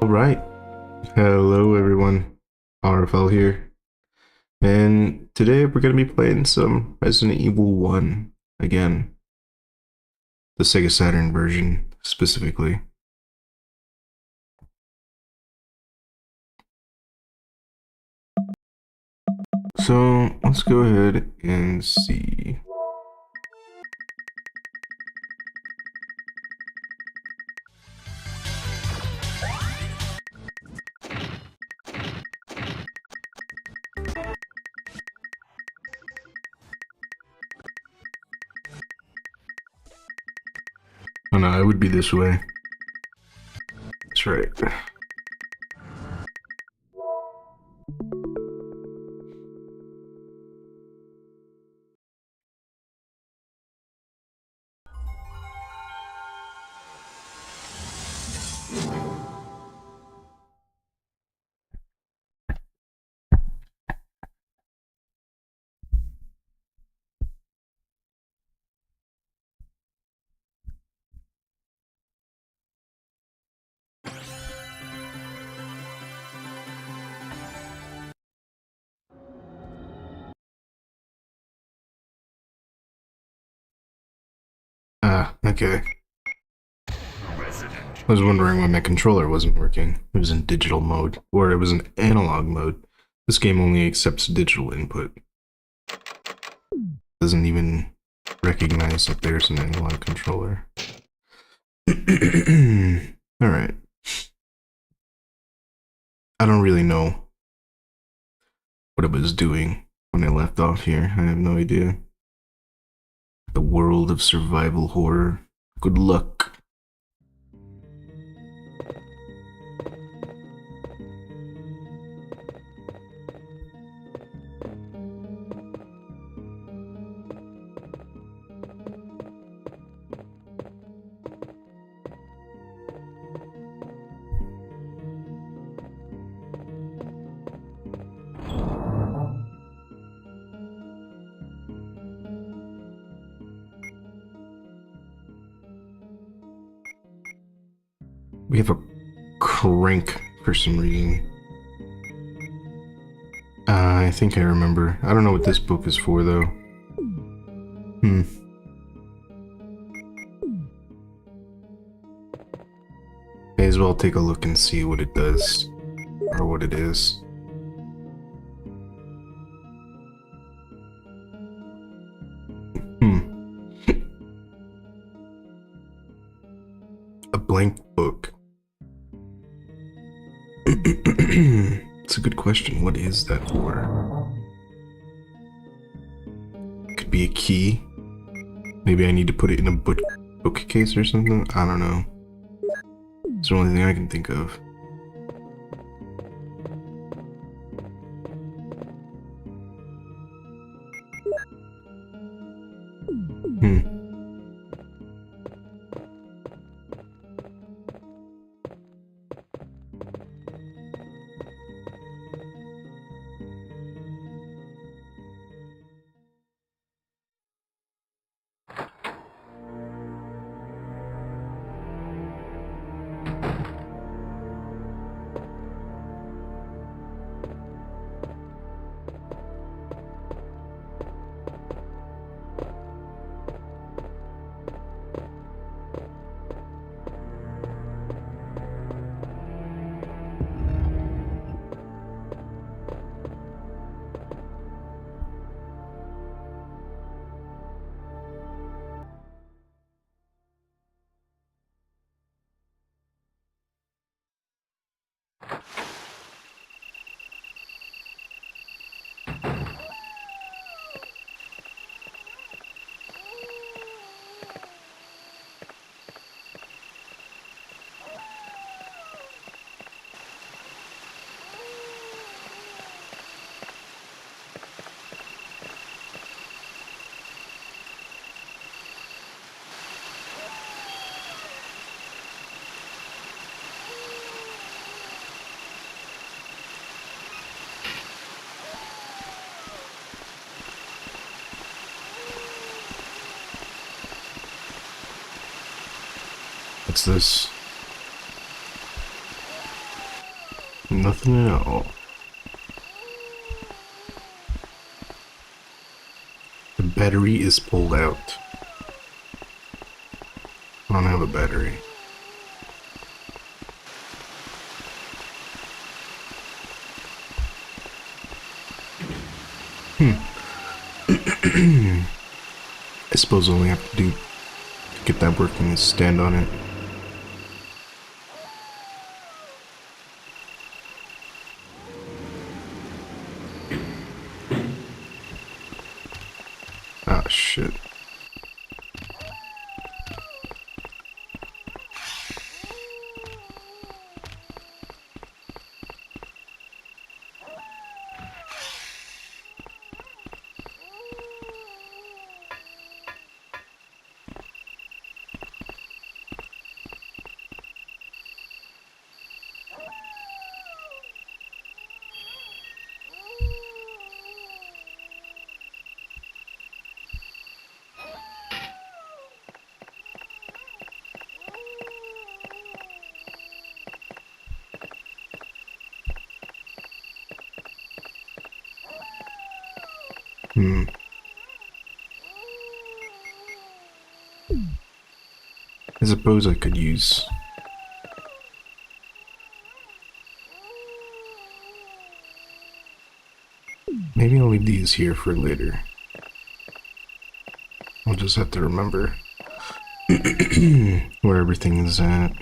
Alright, hello everyone, RFL here, and today we're going to be playing some Resident Evil 1 again, the Sega Saturn version specifically. So let's go ahead and see. Oh no, it would be this way. That's right. Ah, okay. I was wondering why my controller wasn't working. It was in digital mode, or it was in analog mode. This game only accepts digital input. Doesn't even recognize that there's an analog controller. Alright. I don't really know what it was doing when I left off here. I have no idea. The world of survival horror. Good luck. We have a crank for some reason. I think I remember. I don't know what this book is for, though. May as well take a look and see what it does. Or what it is. A blank book. It's a good question. What is that for? Could be a key. Maybe I need to put it in a bookcase or something? I don't know. It's the only thing I can think of. What's this? Nothing at all. The battery is pulled out. I don't have a battery. I suppose all we have to do to get that working is stand on it. Ah, shit. I suppose I could use... Maybe I'll leave these here for later. I'll just have to remember where everything is at.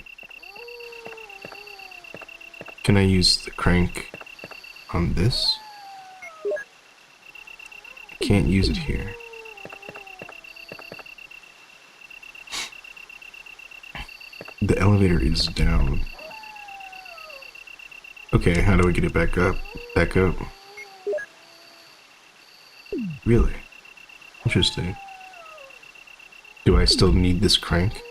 Can I use the crank on this? I can't use it here. The elevator is down. Okay, how do I get it back up? Back up. Really? Interesting. Do I still need this crank?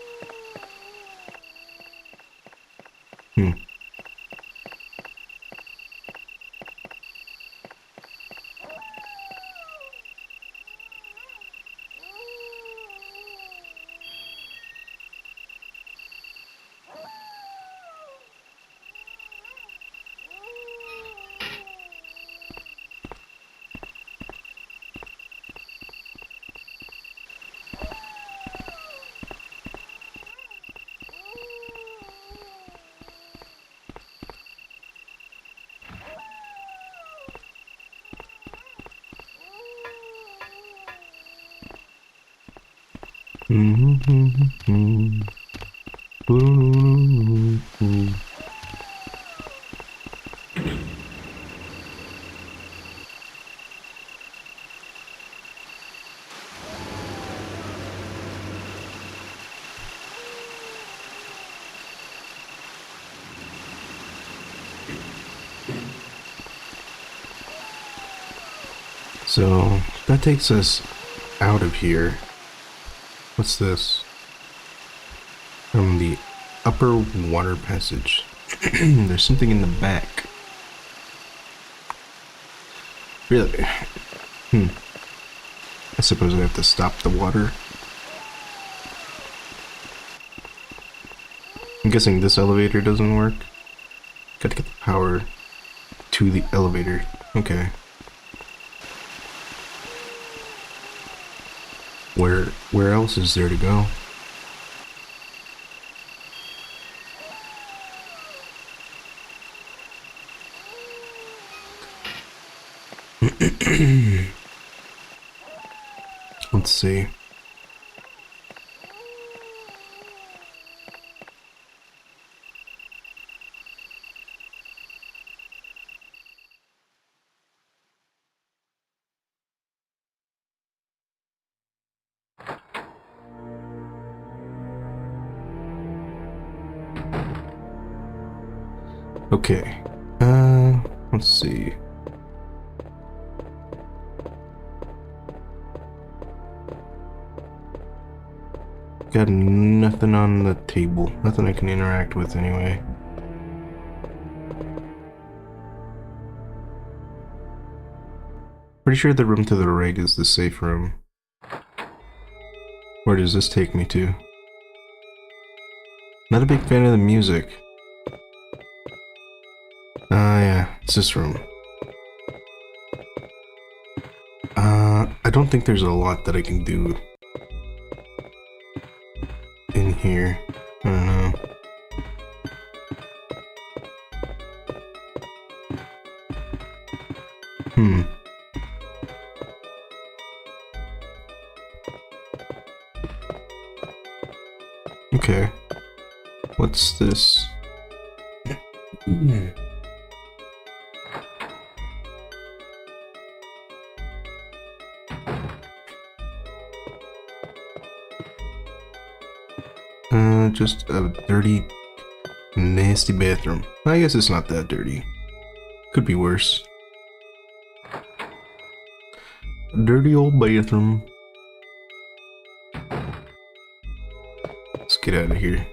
So that takes us out of here. What's this? From the upper water passage. There's something in the back. Really? I suppose I have to stop the water. I'm guessing this elevator doesn't work. Gotta get the power to the elevator. Okay. Where else is there to go? Let's see. Okay. Let's see. Got nothing on the table. Nothing I can interact with anyway. Pretty sure the room to the right is the safe room. Where does this take me to? Not a big fan of the music. Ah, yeah. It's this room. I don't think there's a lot that I can do in here. I don't know. Okay. What's this? Just a dirty, nasty bathroom. I guess it's not that dirty. Could be worse. Dirty old bathroom. Let's get out of here.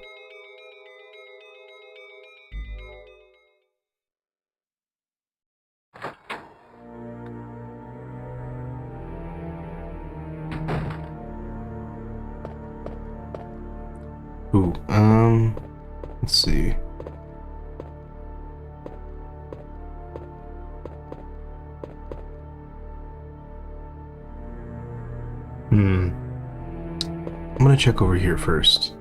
Ooh, let's see. I'm gonna check over here first.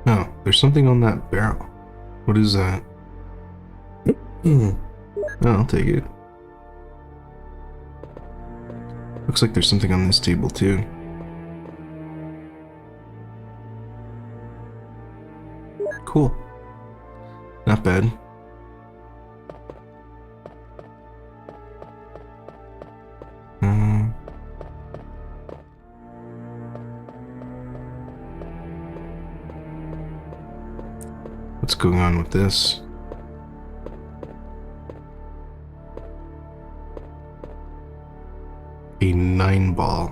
Oh, there's something on that barrel. What is that? Oh, I'll take it. Looks like there's something on this table too. Cool. Not bad. What's going on with this? A 9-ball.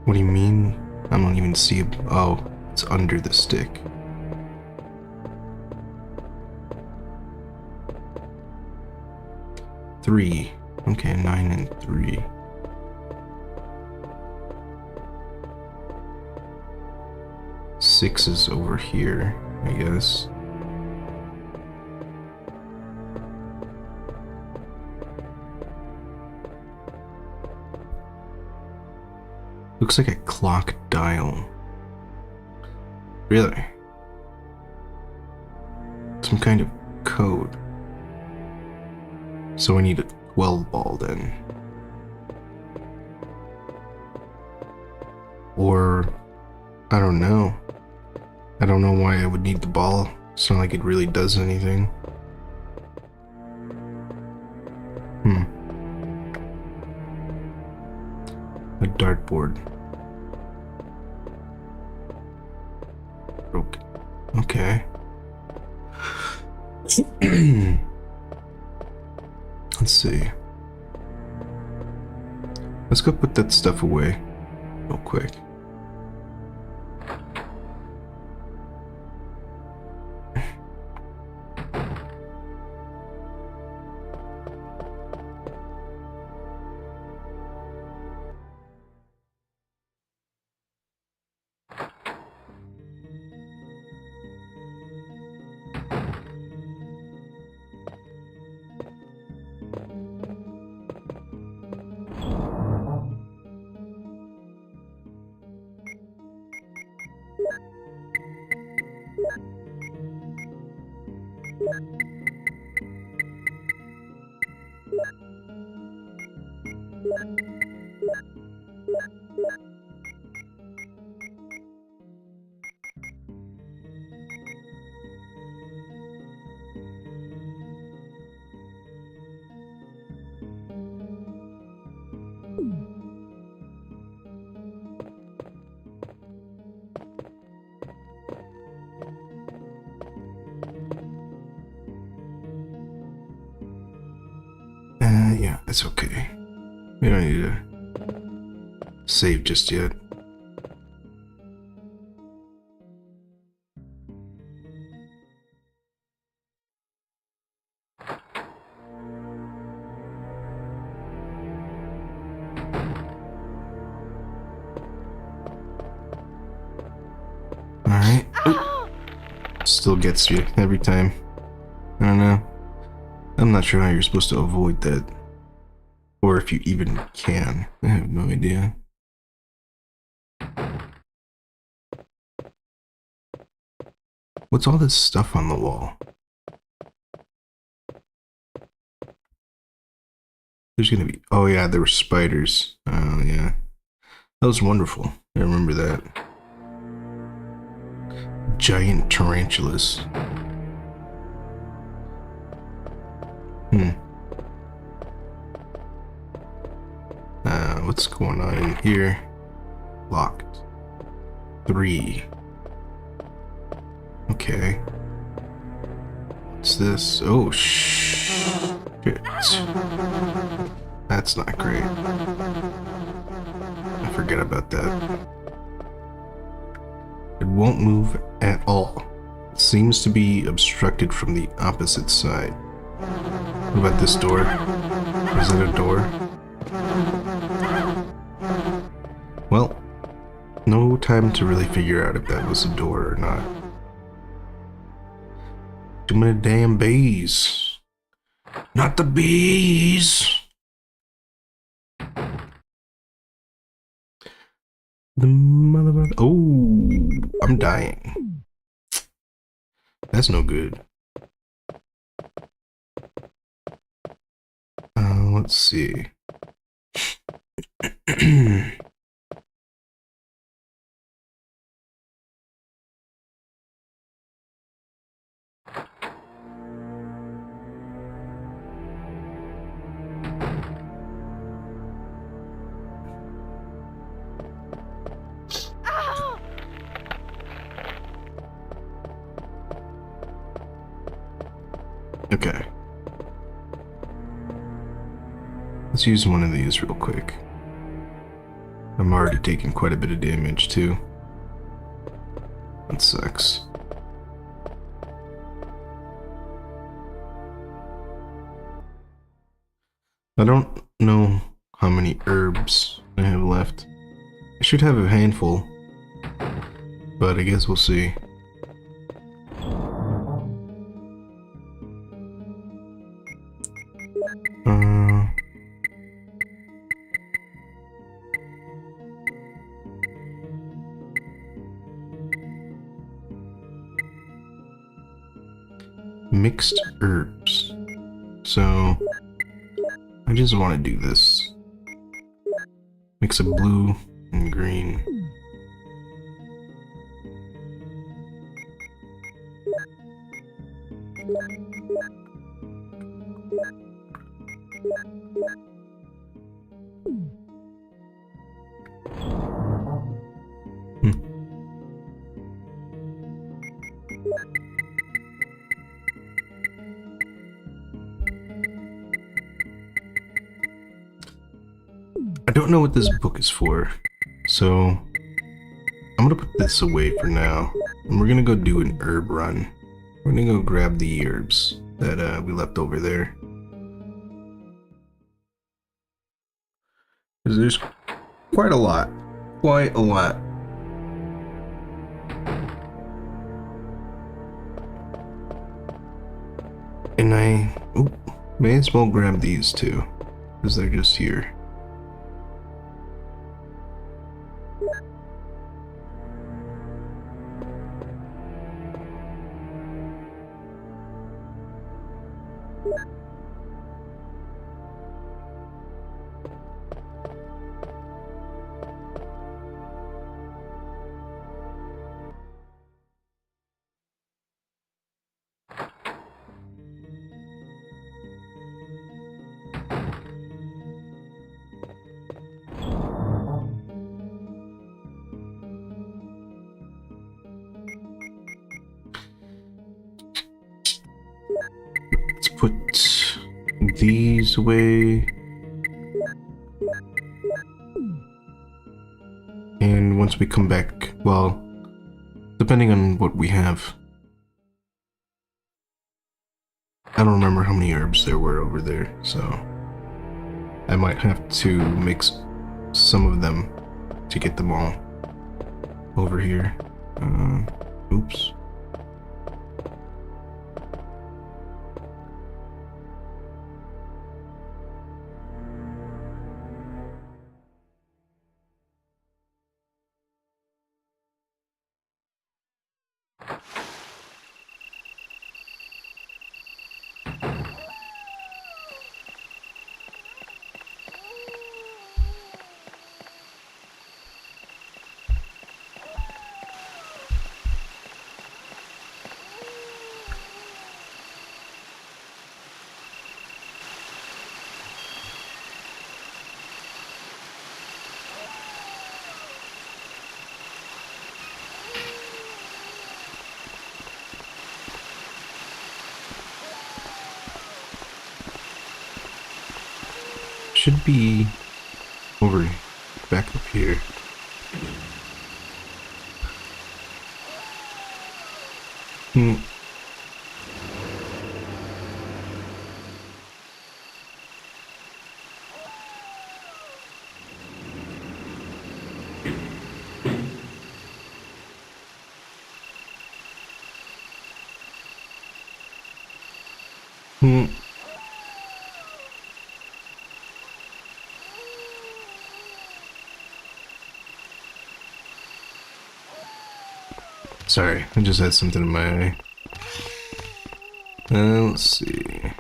What do you mean? I don't even see it. Oh, it's under the stick. Three. Okay, 9 and 3. Six is over here, I guess. Looks like a clock dial. Really? Some kind of code. So I need a 12-ball then. Or, I don't know. I don't know why I would need the ball. It's not like it really does anything. A dartboard. Broken. Okay. Let's see. Let's go put that stuff away real quick. Yeah, it's okay. We don't need to save just yet. Alright. Still gets you every time. I don't know. I'm not sure how you're supposed to avoid that. Or if you even can. I have no idea. What's all this stuff on the wall? There's gonna be... Oh yeah, there were spiders. Oh yeah. That was wonderful. I remember that. Giant tarantulas. What's going on in here? Locked. 3. Okay. What's this? Oh, shit. That's not great. I forget about that. It won't move at all. It seems to be obstructed from the opposite side. What about this door? Is it a door? Well, no time to really figure out if that was a door or not. Too many damn bees. Not the bees! The mother... Oh, I'm dying. That's no good. Let's see. Okay. Let's use one of these real quick. I'm already taking quite a bit of damage too. That sucks. I don't know how many herbs I have left. I should have a handful, but I guess we'll see. Mixed herbs. So I just want to do this. Mix of blue and green. I don't know what this book is for, so I'm gonna put this away for now, and we're gonna go do an herb run. We're gonna go grab the herbs that we left over there. Because there's quite a lot. Quite a lot. And I may as well grab these too, because they're just here. Let's put these away. And once we come back, well, depending on what we have. I don't remember how many herbs there were over there, so I might have to mix some of them to get them all over here. Oops. Should be over back up here. Hmm. Hmm. Sorry, I just had something in my eye. Let's see.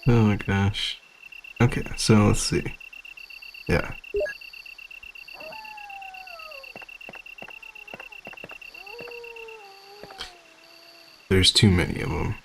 Oh my gosh. Okay, so let's see. Yeah. There's too many of them.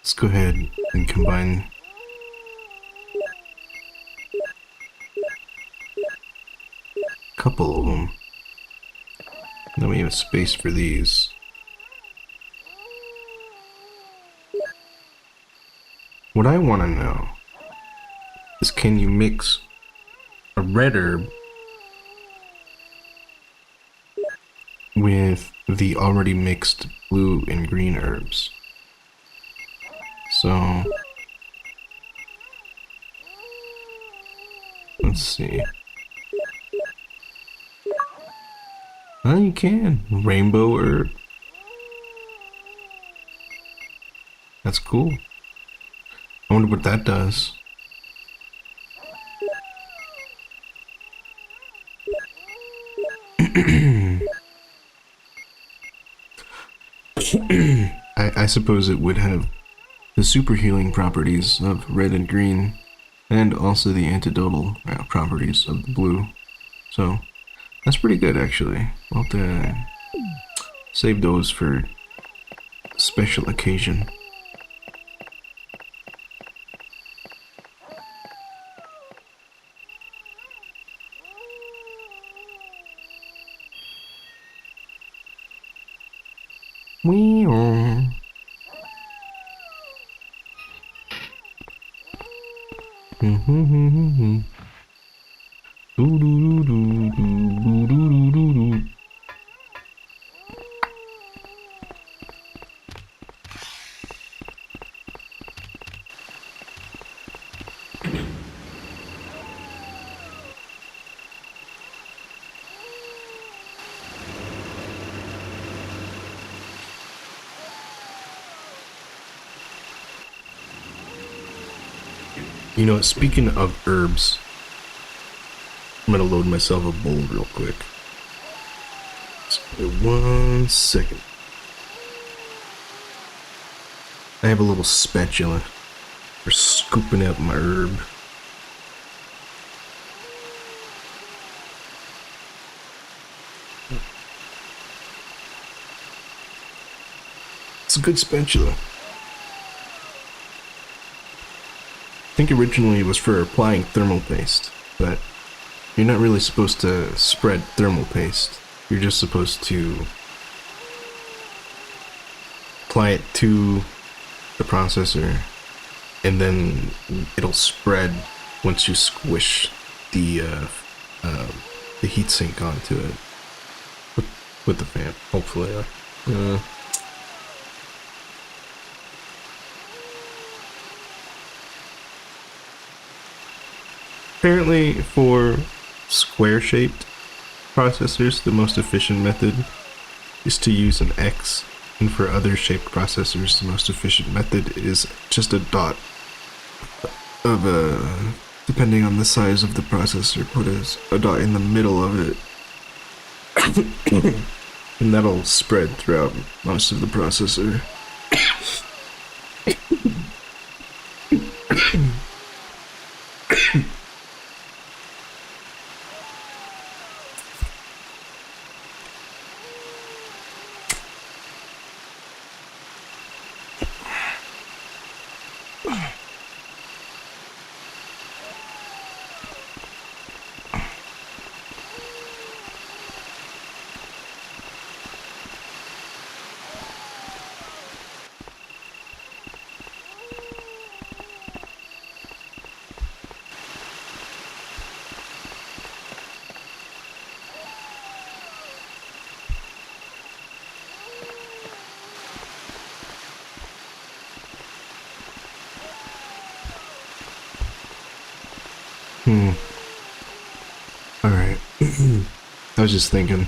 Let's go ahead and combine a couple of them. Then we have space for these. What I want to know is, can you mix a red herb with the already mixed blue and green herbs? So let's see. Oh, you can. Rainbow herb. That's cool. I wonder what that does. I suppose it would have the super healing properties of red and green, and also the antidotal properties of the blue. So that's pretty good, actually. I'll have to save those for special occasion. You know, speaking of herbs, I'm gonna load myself a bowl real quick. 1 second. I have a little spatula for scooping out my herb. It's a good spatula. I think originally it was for applying thermal paste, but you're not really supposed to spread thermal paste. You're just supposed to apply it to the processor, and then it'll spread once you squish the heatsink onto it with the fan. Hopefully, apparently, for square-shaped processors, the most efficient method is to use an X, and for other shaped processors, the most efficient method is just a dot of depending on the size of the processor, put a dot in the middle of it, and that'll spread throughout most of the processor. Alright. I was just thinking.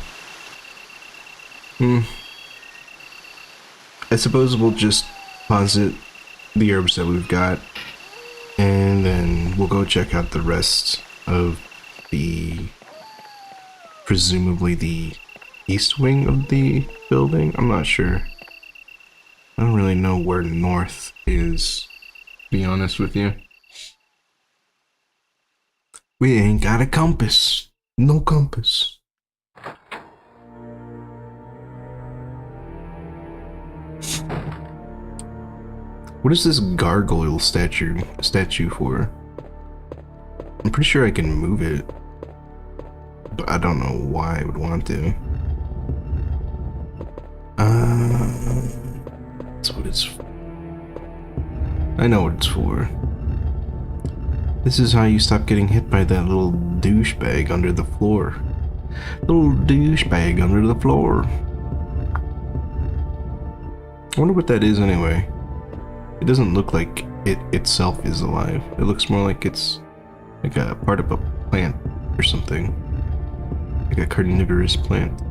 I suppose we'll just posit the herbs that we've got, and then we'll go check out the rest of the, presumably the east wing of the building. I'm not sure. I don't really know where north is, to be honest with you. We ain't got a compass. No compass. What is this gargoyle statue for? I'm pretty sure I can move it, but I don't know why I would want to. That's what it's for. I know what it's for. This is how you stop getting hit by that little douchebag under the floor. Little douchebag under the floor. I wonder what that is anyway. It doesn't look like it itself is alive. It looks more like it's like a part of a plant or something. Like a carnivorous plant.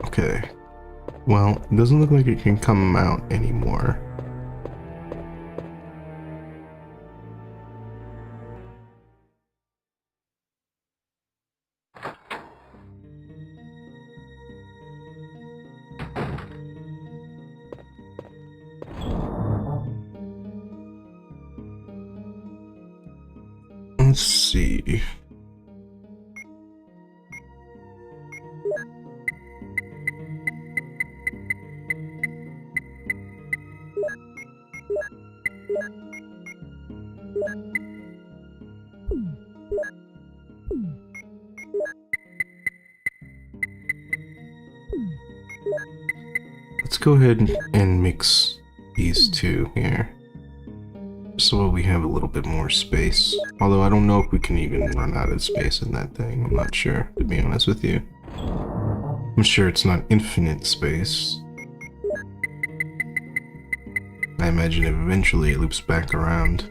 Okay. Well, it doesn't look like it can come out anymore. Let's see. Let's go ahead and mix these two here, so we have a little bit more space. Although I don't know if we can even run out of space in that thing. I'm not sure, to be honest with you. I'm sure it's not infinite space. I imagine eventually it loops back around.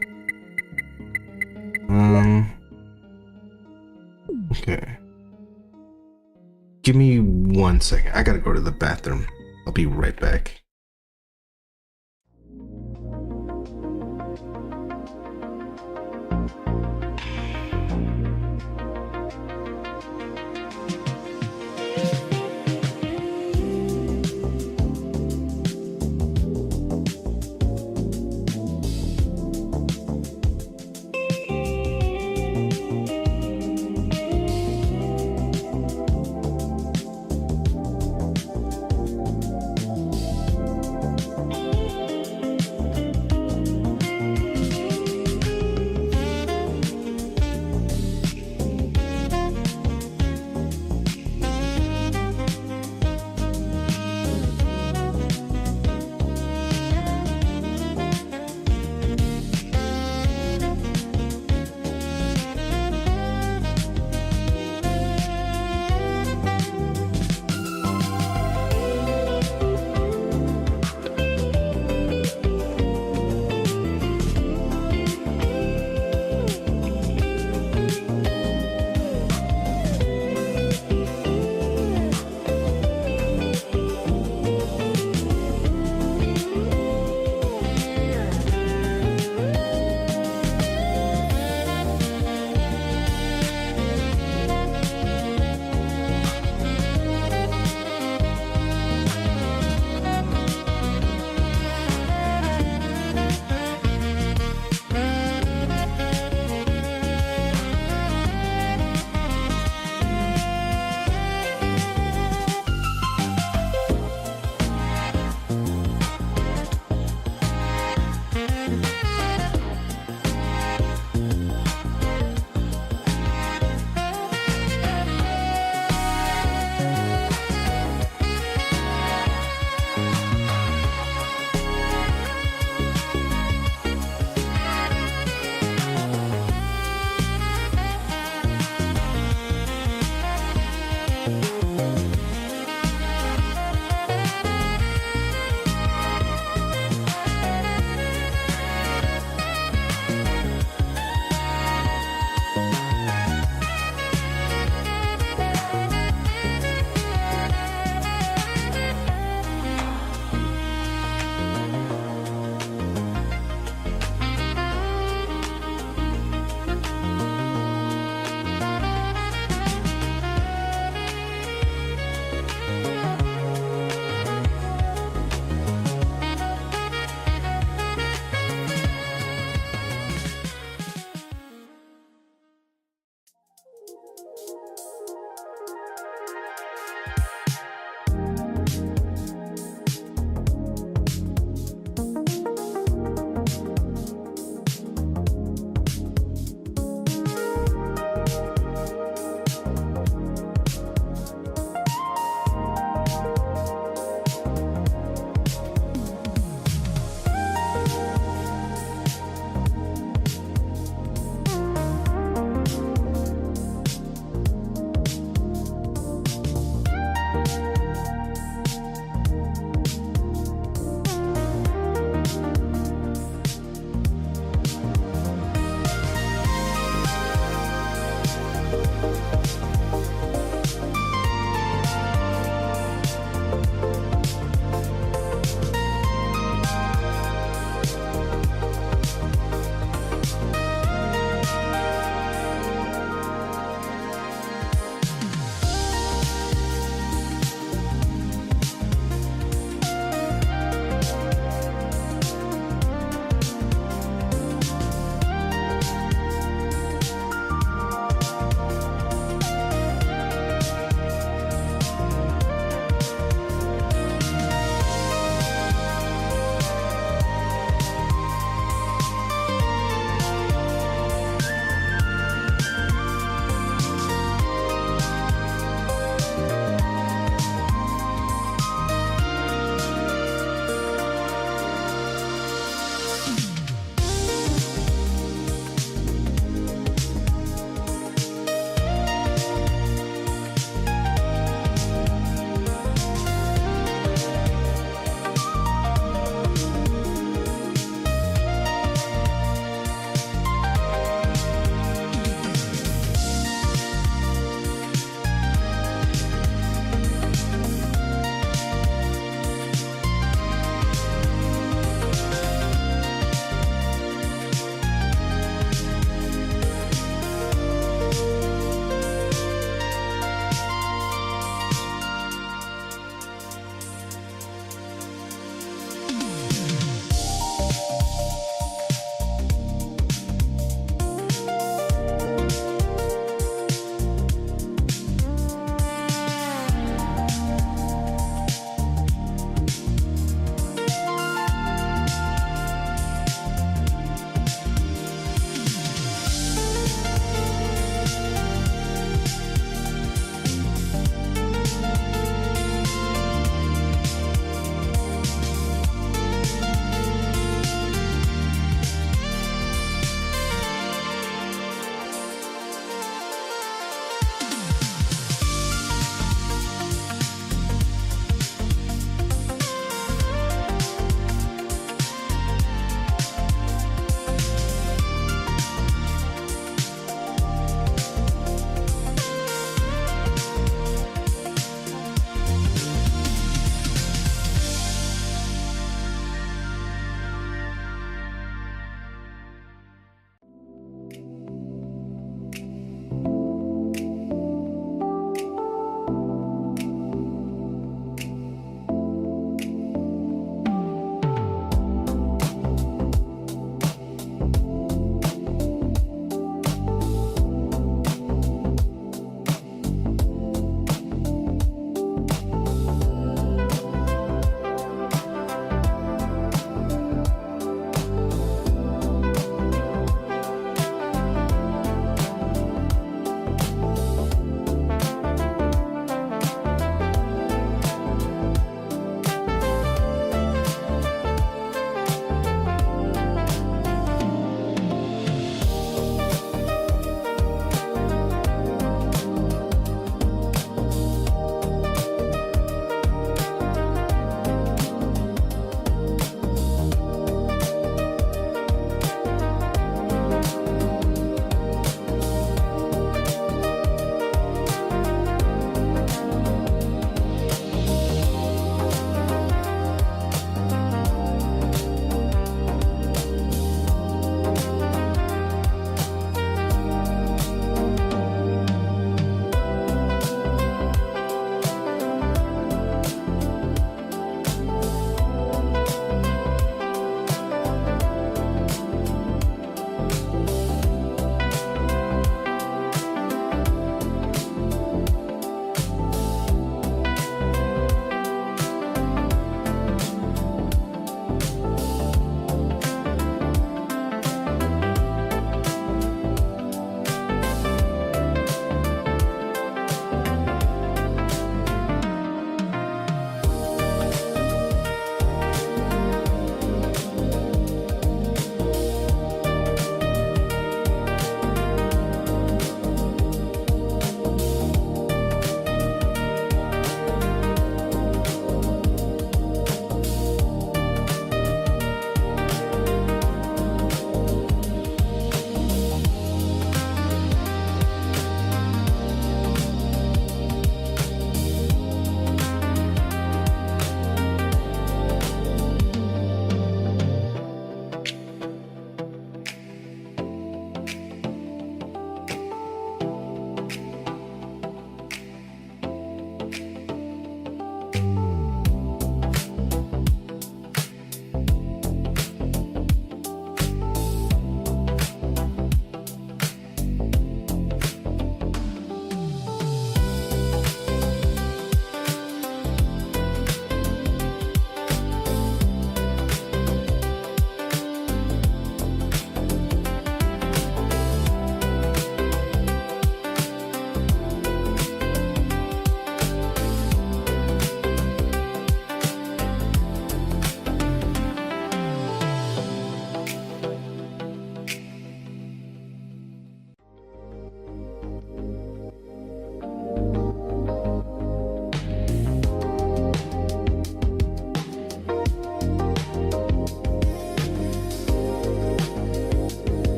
Okay. Give me 1 second. I gotta go to the bathroom. I'll be right back.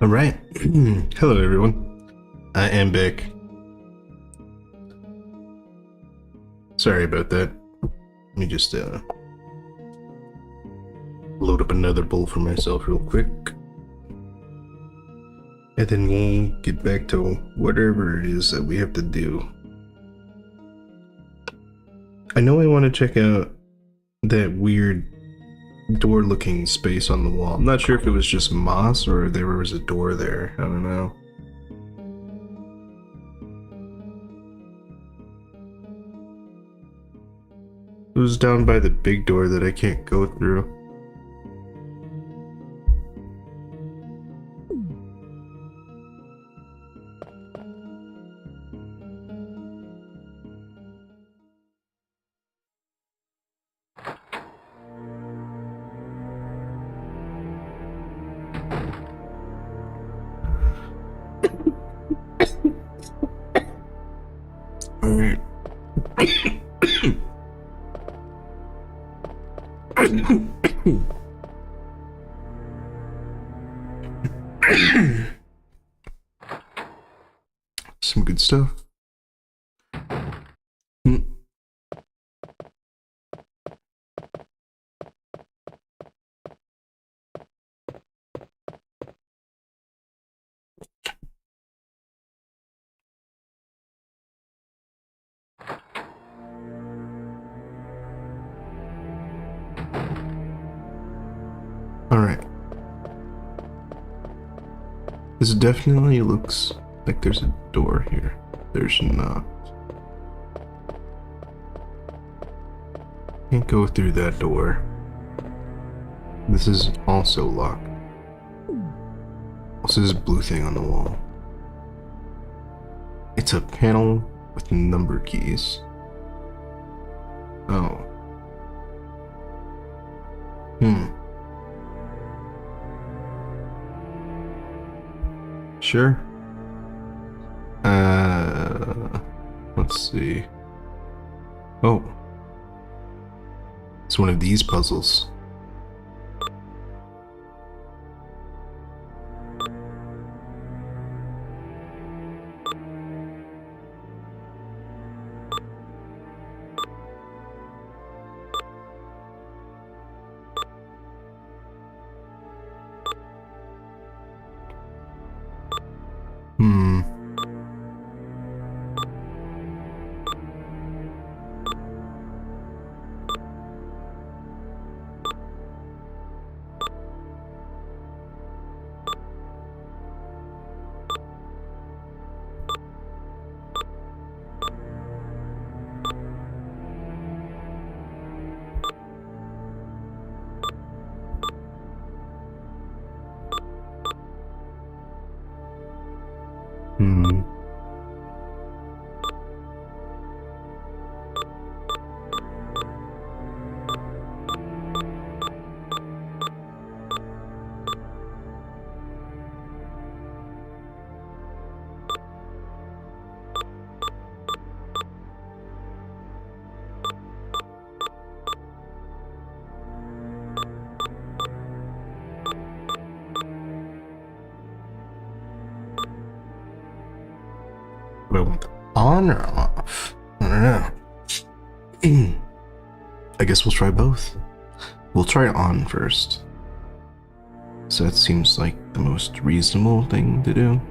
Alright. Hello, everyone. I am back. Sorry about that. Let me just load up another bowl for myself real quick. And then we'll get back to whatever it is that we have to do. I know I want to check out that weird door-looking space on the wall. I'm not sure if it was just moss or there was a door there. I don't know. It was down by the big door that I can't go through. Alright. Some good stuff. Alright. This definitely looks like there's a door here. There's not. Can't go through that door. This is also locked. What's this blue thing on the wall? It's a panel with number keys. Oh. Sure. Let's see. Oh. It's one of these puzzles. Do I want on or off? I don't know. I guess we'll try both. We'll try on first. So that seems like the most reasonable thing to do.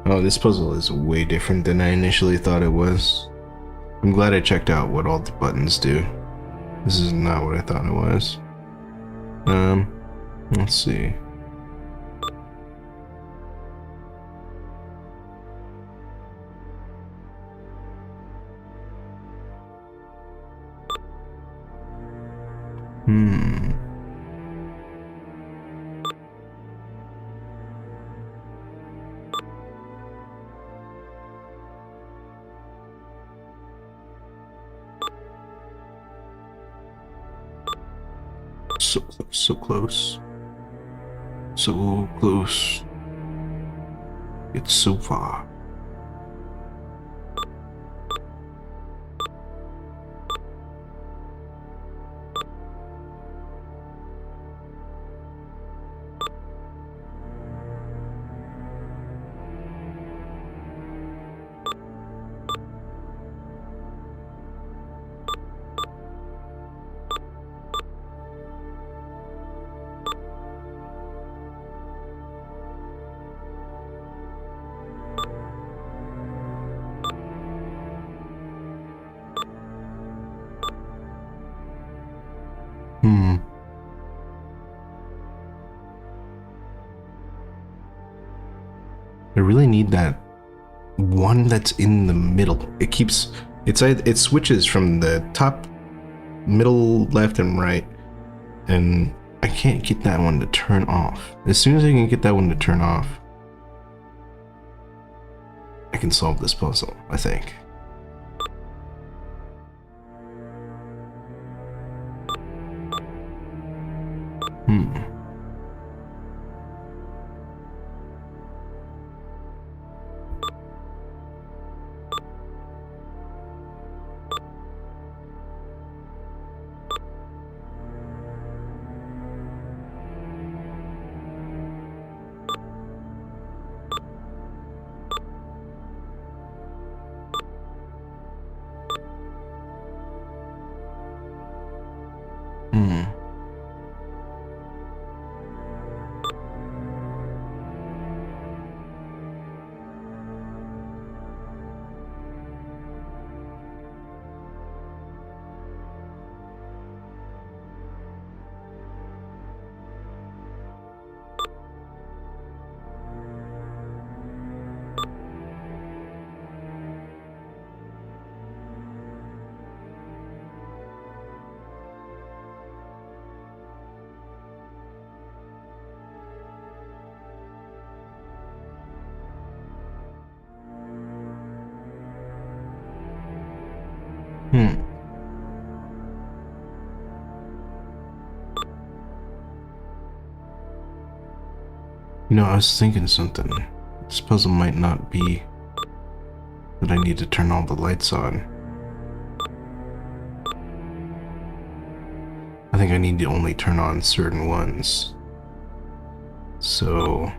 Oh, this puzzle is way different than I initially thought it was. I'm glad I checked out what all the buttons do. This is not what I thought it was. Let's see. So close, so close. So close. It's so far. I really need that one that's in the middle. It switches from the top, middle, left, and right, and I can't get that one to turn off. As soon as I can get that one to turn off, I can solve this puzzle, I think. You know, I was thinking something. This puzzle might not be that I need to turn all the lights on. I think I need to only turn on certain ones. So...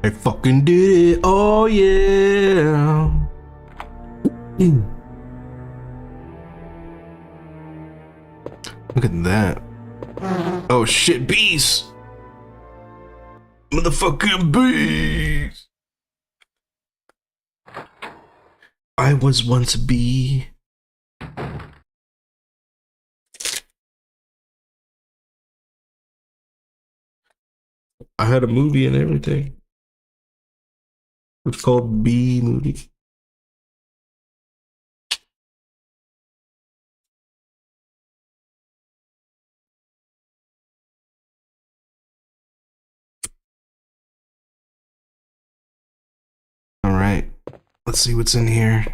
I fucking did it. Oh yeah. Look at that. Oh shit, bees. Motherfucking bees. I was once a bee. I had a movie and everything. It's called Bee Movie. All right, let's see what's in here.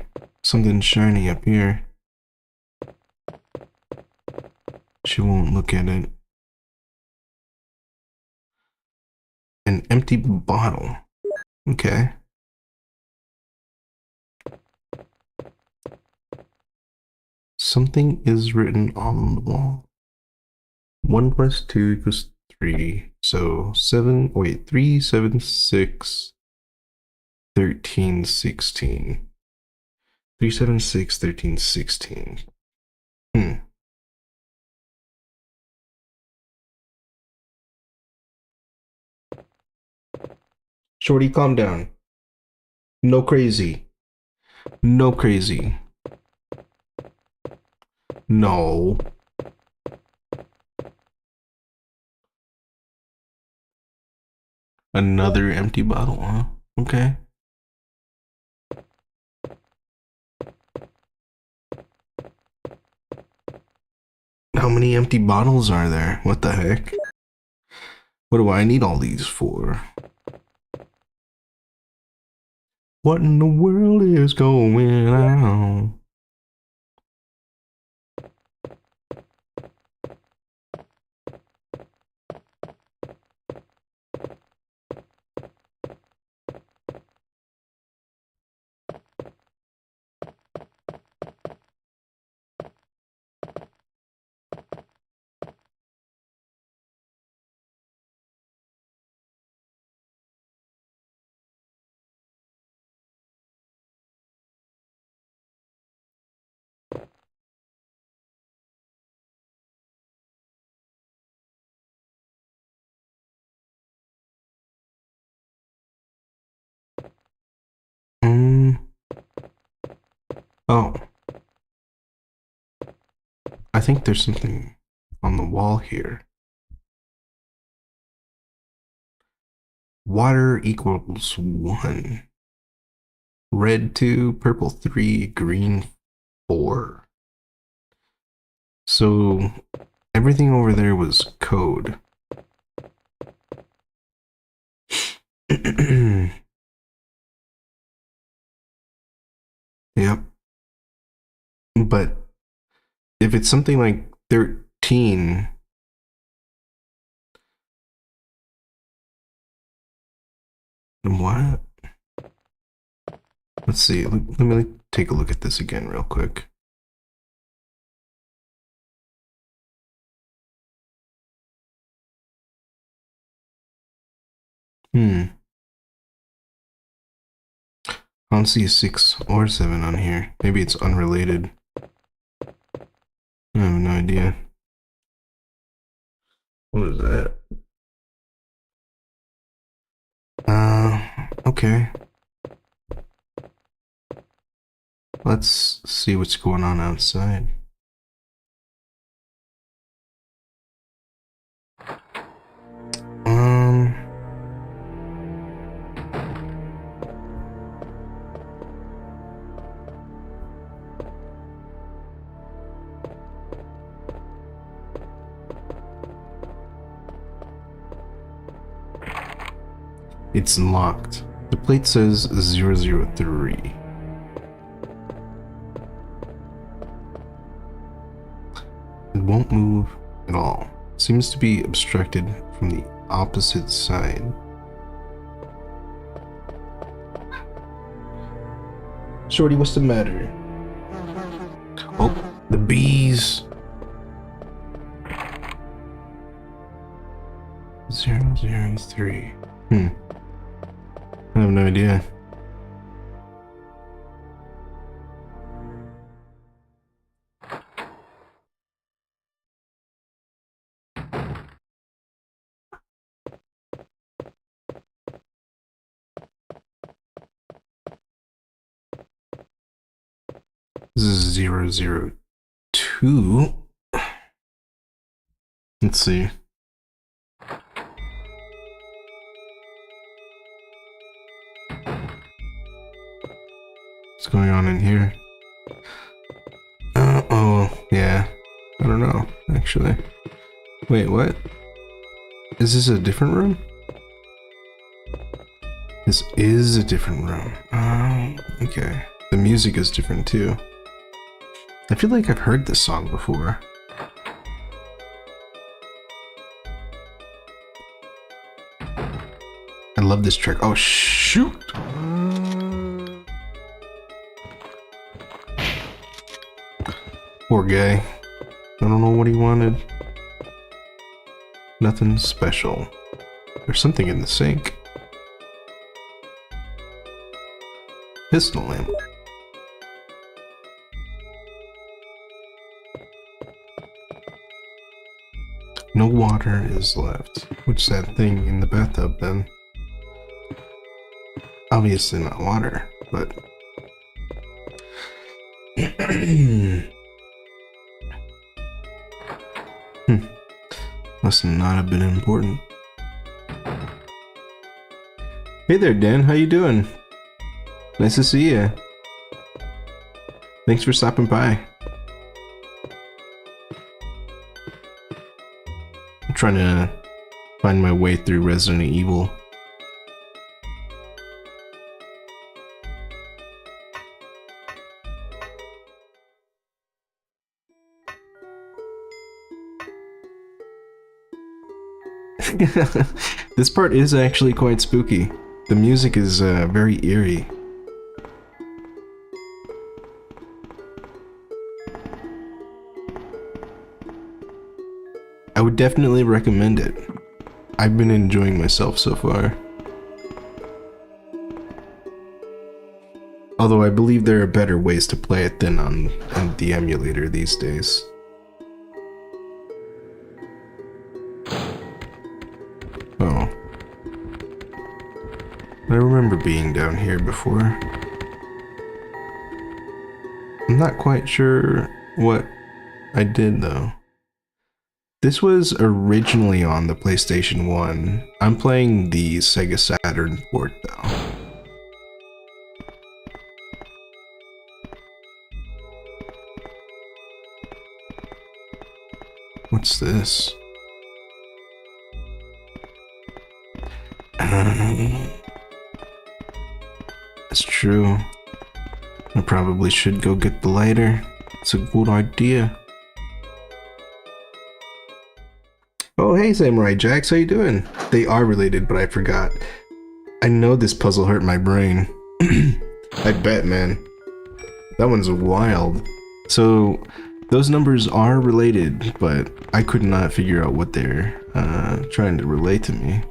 Something shiny up here. She won't look at it. An empty bottle. Okay. Something is written on the wall. 1 plus 2 equals 3. So 7, wait, 3, 7, 6, 13, 16. 3, 7, 6, 13, 16. Shorty, calm down. No crazy. No crazy. No. Another empty bottle, huh? Okay. How many empty bottles are there? What the heck? What do I need all these for? What in the world is going on? Oh. I think there's something on the wall here. Water equals 1. Red 2, purple 3, green 4. So everything over there was code. Yep. But if it's something like 13, what? Let's see. Let me take a look at this again real quick. I don't see a 6 or 7 on here. Maybe it's unrelated. I have no idea. What is that? Okay. Let's see what's going on outside. It's locked. The plate says 003. It won't move at all. Seems to be obstructed from the opposite side. Shorty, what's the matter? Oh, the bees. 003. I have no idea. This is 002. Let's see. What's going on in here? Oh, yeah. I don't know, actually. Wait, what? Is this a different room? This is a different room. Oh, okay. The music is different too. I feel like I've heard this song before. I love this track. Oh, shoot! Poor guy. I don't know what he wanted. Nothing special. There's something in the sink. Pistol lamp. No water is left. What's that thing in the bathtub then? Obviously not water, but... Must not have been important. Hey there, Dan. How you doing? Nice to see you. Thanks for stopping by. I'm trying to find my way through Resident Evil. This part is actually quite spooky. The music is very eerie. I would definitely recommend it. I've been enjoying myself so far. Although I believe there are better ways to play it than on the emulator these days. Oh. I remember being down here before. I'm not quite sure what I did though. This was originally on the PlayStation 1. I'm playing the Sega Saturn port though. What's this? That's true. I probably should go get the lighter. It's a good idea. Oh, hey, Samurai Jax, how you doing? They are related, but I forgot. I know this puzzle hurt my brain. I bet, man. That one's wild. So, those numbers are related, but I could not figure out what they're trying to relate to me.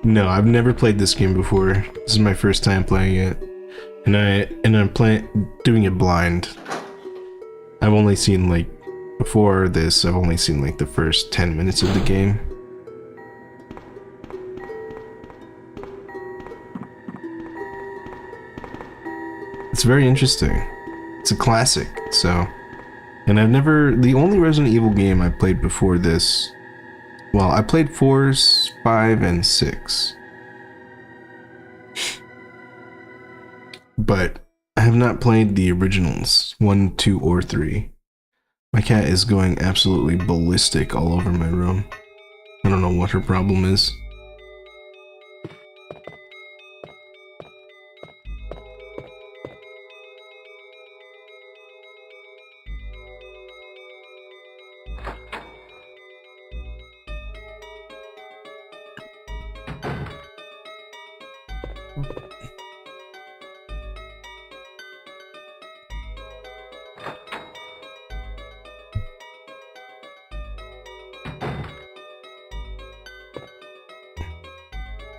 No, I've never played this game before. This is my first time playing it, and I'm doing it blind. I've only seen before this, I've only seen the first 10 minutes of the game. It's very interesting. It's a classic, so. And the only Resident Evil game I played before this, well, I played 4, 5, and 6. But I have not played the originals, 1, 2, or 3. My cat is going absolutely ballistic all over my room. I don't know what her problem is.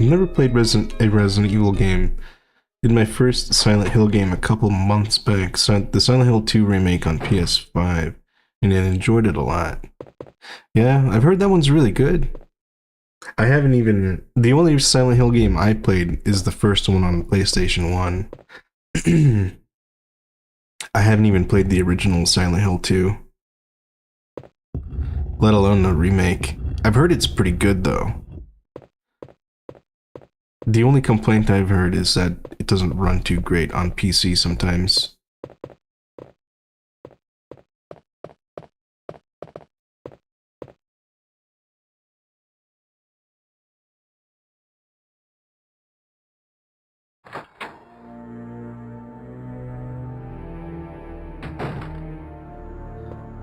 I've never played a Resident Evil game. Did my first Silent Hill game a couple months back, the Silent Hill 2 remake on PS5, and I enjoyed it a lot. Yeah, I've heard that one's really good. I haven't even... The only Silent Hill game I played is the first one on PlayStation 1. I haven't even played the original Silent Hill 2. Let alone the remake. I've heard it's pretty good, though. The only complaint I've heard is that it doesn't run too great on PC sometimes.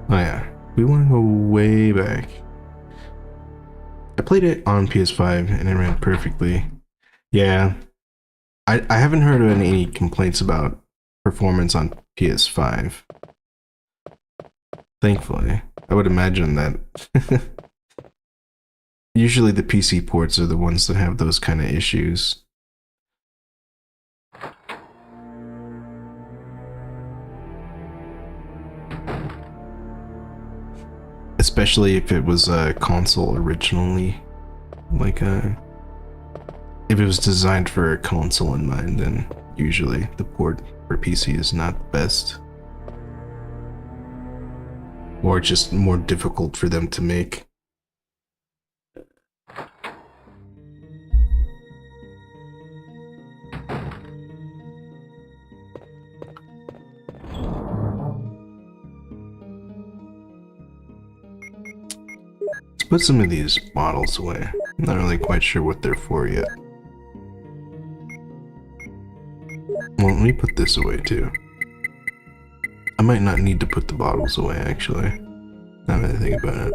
Oh yeah, we want to go way back. I played it on PS5 and it ran perfectly. Yeah, I haven't heard of any complaints about performance on PS5. Thankfully, I would imagine that usually the PC ports are the ones that have those kind of issues. Especially if it was a console originally. Like, if it was designed for a console in mind, then usually the port for PC is not the best. Or just more difficult for them to make. Let's put some of these bottles away. I'm not really quite sure what they're for yet. Well, let me put this away too. I might not need to put the bottles away, actually. Now that I think about it.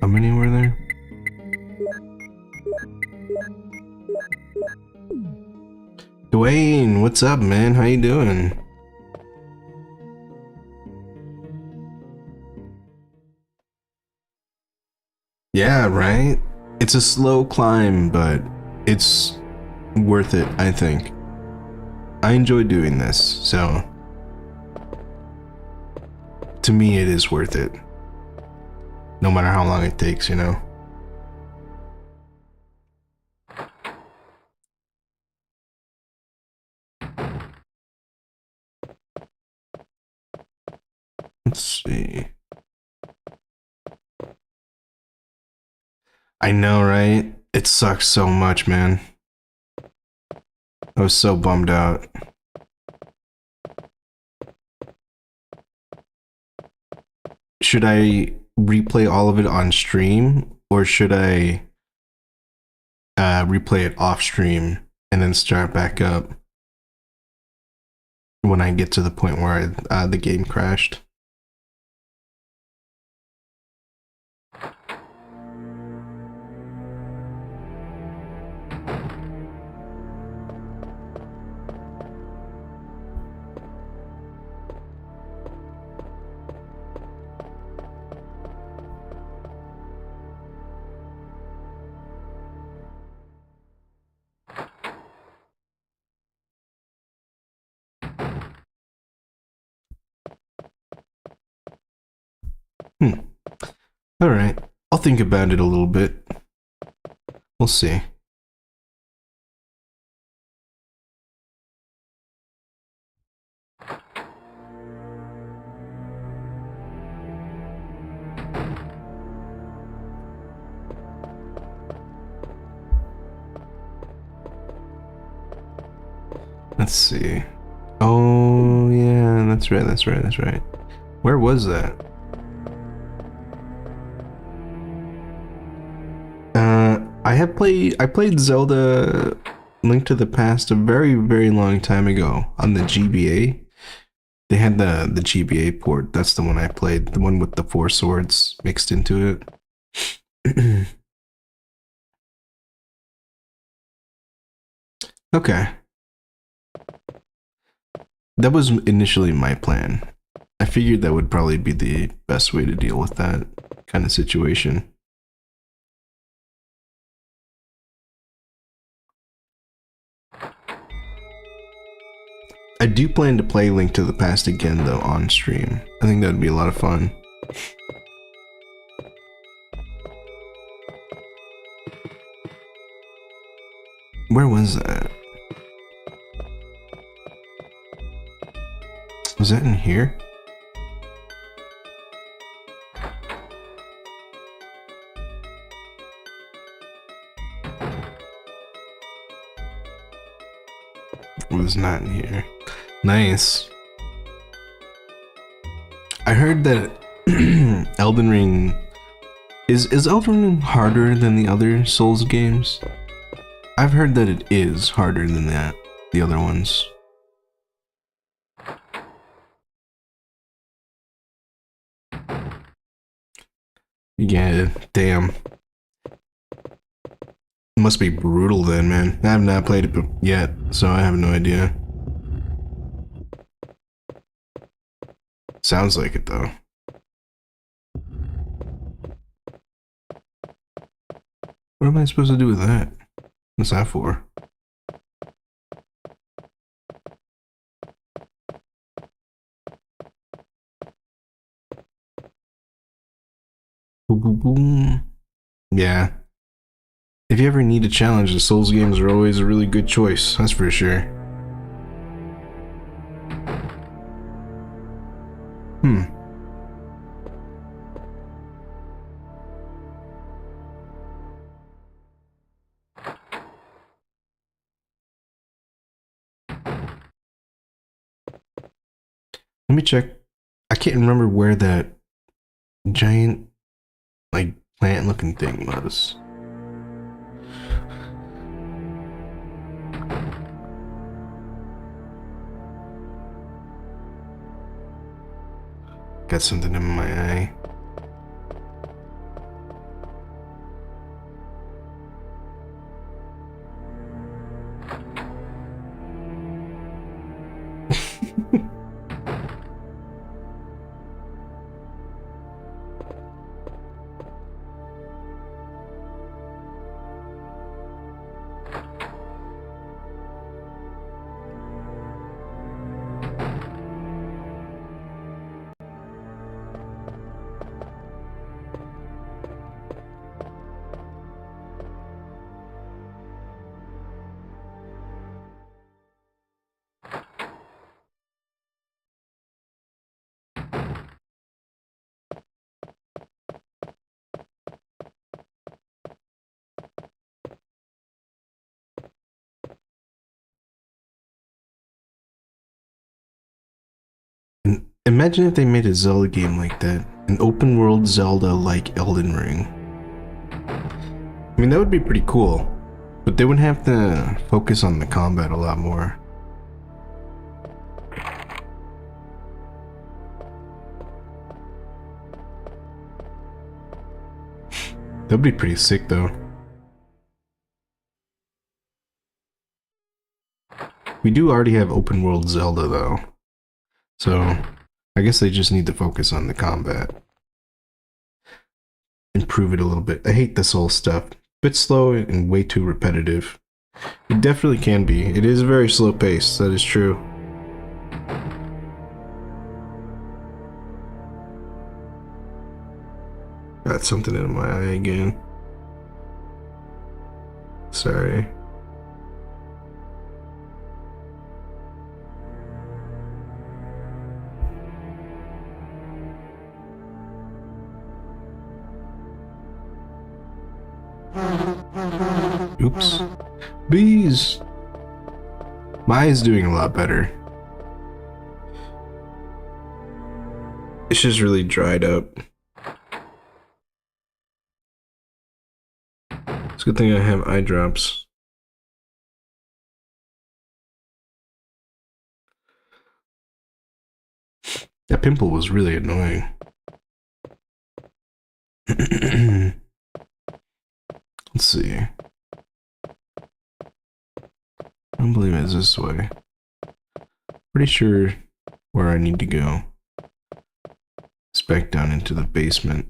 How many were there? Dwayne, what's up, man? How you doing? Yeah, right? It's a slow climb, but it's worth it, I think. I enjoy doing this, so to me it is worth it. No matter how long it takes, you know? Let's see. I know, right? It sucks so much, man. I was so bummed out. Should I replay all of it on stream, or should I replay it off stream and then start back up when I get to the point where the game crashed? All right, I'll think about it a little bit. We'll see. Let's see. Oh yeah, that's right. Where was that? I played Zelda Link to the Past a very, very long time ago on the GBA. They had the GBA port. That's the one I played. The one with the 4 swords mixed into it. Okay. That was initially my plan. I figured that would probably be the best way to deal with that kind of situation. I do plan to play Link to the Past again, though, on stream. I think that would be a lot of fun. Where was that? Was that in here? It was not in here. Nice. I heard that Elden Ring is Elden Ring harder than the other Souls games? I've heard that it is harder than the other ones. Yeah, damn. It must be brutal then, man. I have not played it yet, so I have no idea. Sounds like it, though. What am I supposed to do with that? What's that for? Boom, boom, boom. Yeah. If you ever need a challenge, the Souls games are always a really good choice, that's for sure. Let me check. I can't remember where that giant, like, plant-looking thing was. Got something in my eye. And imagine if they made a Zelda game like that. An open world Zelda like Elden Ring. I mean, that would be pretty cool. But they would have to focus on the combat a lot more. That'd be pretty sick, though. We do already have open world Zelda, though. So, I guess they just need to focus on the combat. Improve it a little bit. I hate this whole stuff. Bit slow and way too repetitive. It definitely can be. It is very slow paced, that is true. Got something in my eye again. Sorry. Oops. Bees! My eye's doing a lot better. It's just really dried up. It's a good thing I have eye drops. That pimple was really annoying. Let's see. I don't believe it's this way. Pretty sure where I need to go is back down into the basement.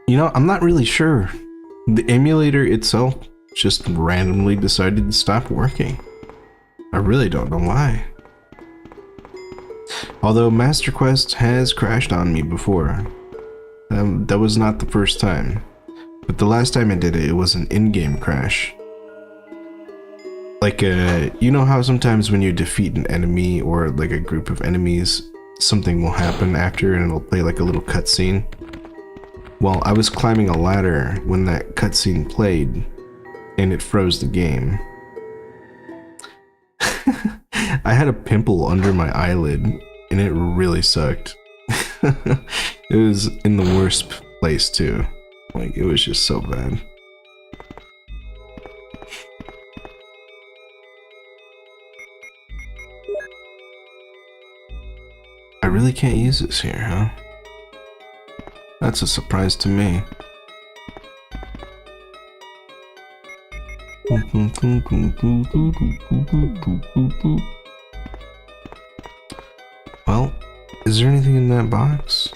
You know, I'm not really sure. The emulator itself just randomly decided to stop working. I really don't know why. Although Master Quest has crashed on me before. That was not the first time. But the last time I did it, it was an in-game crash. Like, you know how sometimes when you defeat an enemy or like a group of enemies, something will happen after and it'll play like a little cutscene? Well, I was climbing a ladder when that cutscene played, and it froze the game. I had a pimple under my eyelid, and it really sucked. It was in the worst place too. Like, it was just so bad. I really can't use this here, huh? That's a surprise to me. Well, is there anything in that box?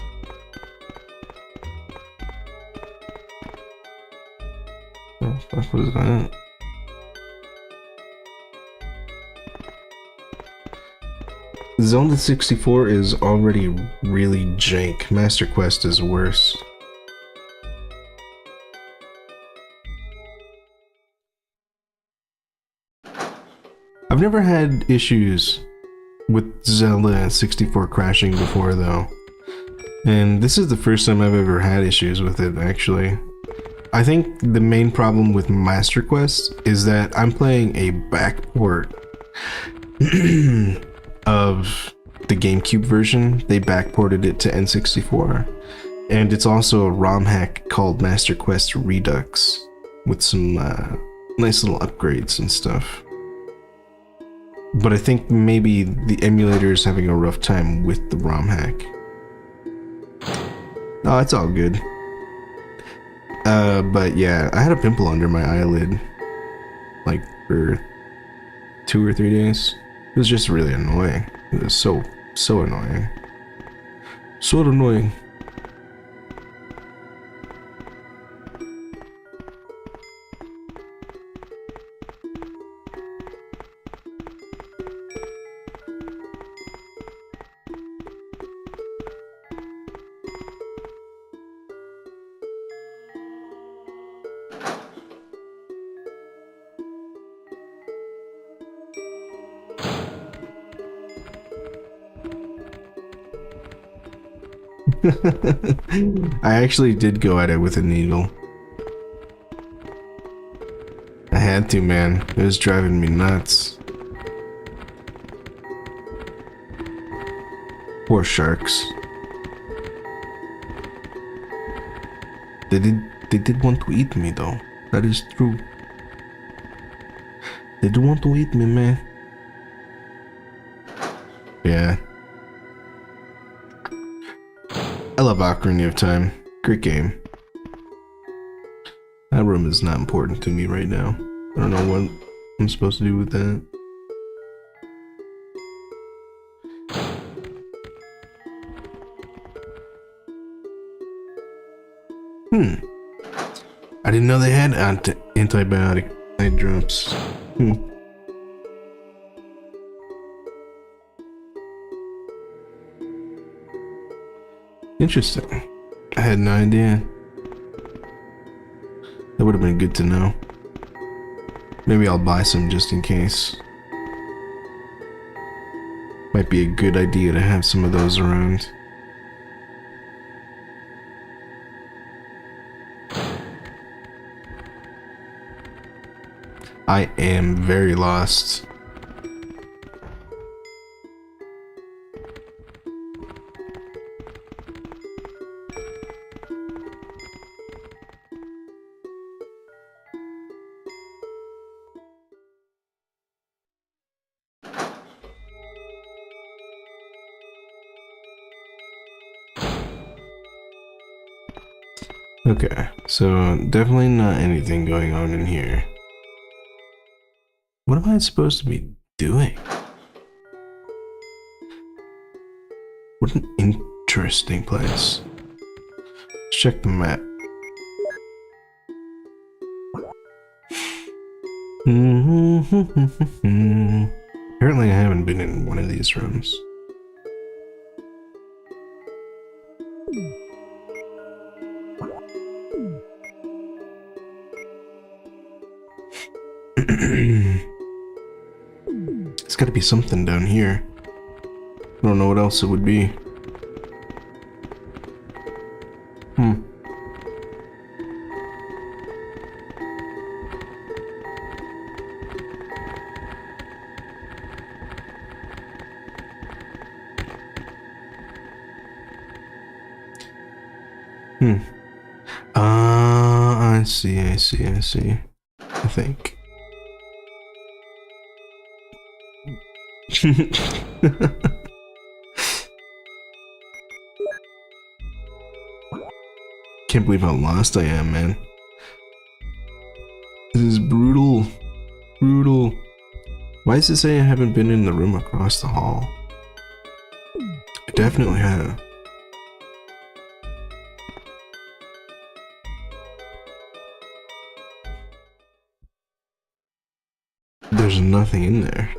What the fuck was that? Zelda 64 is already really jank. Master Quest is worse. I've never had issues with Zelda 64 crashing before though. And this is the first time I've ever had issues with it, actually. I think the main problem with Master Quest is that I'm playing a backport of the GameCube version. They backported it to N64. And it's also a ROM hack called Master Quest Redux with some nice little upgrades and stuff. But I think maybe the emulator is having a rough time with the ROM hack. Oh, it's all good. But yeah, I had a pimple under my eyelid, like, for 2 or 3 days. It was just really annoying. It was so annoying. So annoying. I actually did go at it with a needle. I had to, man. It was driving me nuts. Poor sharks. They did want to eat me though. That is true. They do want to eat me, man. Yeah. I love Ocarina of Time. Great game. That room is not important to me right now. I don't know what I'm supposed to do with that. I didn't know they had antibiotic eye drops. Interesting. I had no idea. That would have been good to know. Maybe I'll buy some just in case. Might be a good idea to have some of those around. I am very lost. Okay, so definitely not anything going on in here. What am I supposed to be doing? What an interesting place. Let's check the map. Apparently I haven't been in one of these rooms. It's gotta be something down here. I don't know what else it would be. I see. I think. Can't believe how lost I am, man. This is brutal. Brutal. Why does it say I haven't been in the room across the hall? I definitely have. There's nothing in there.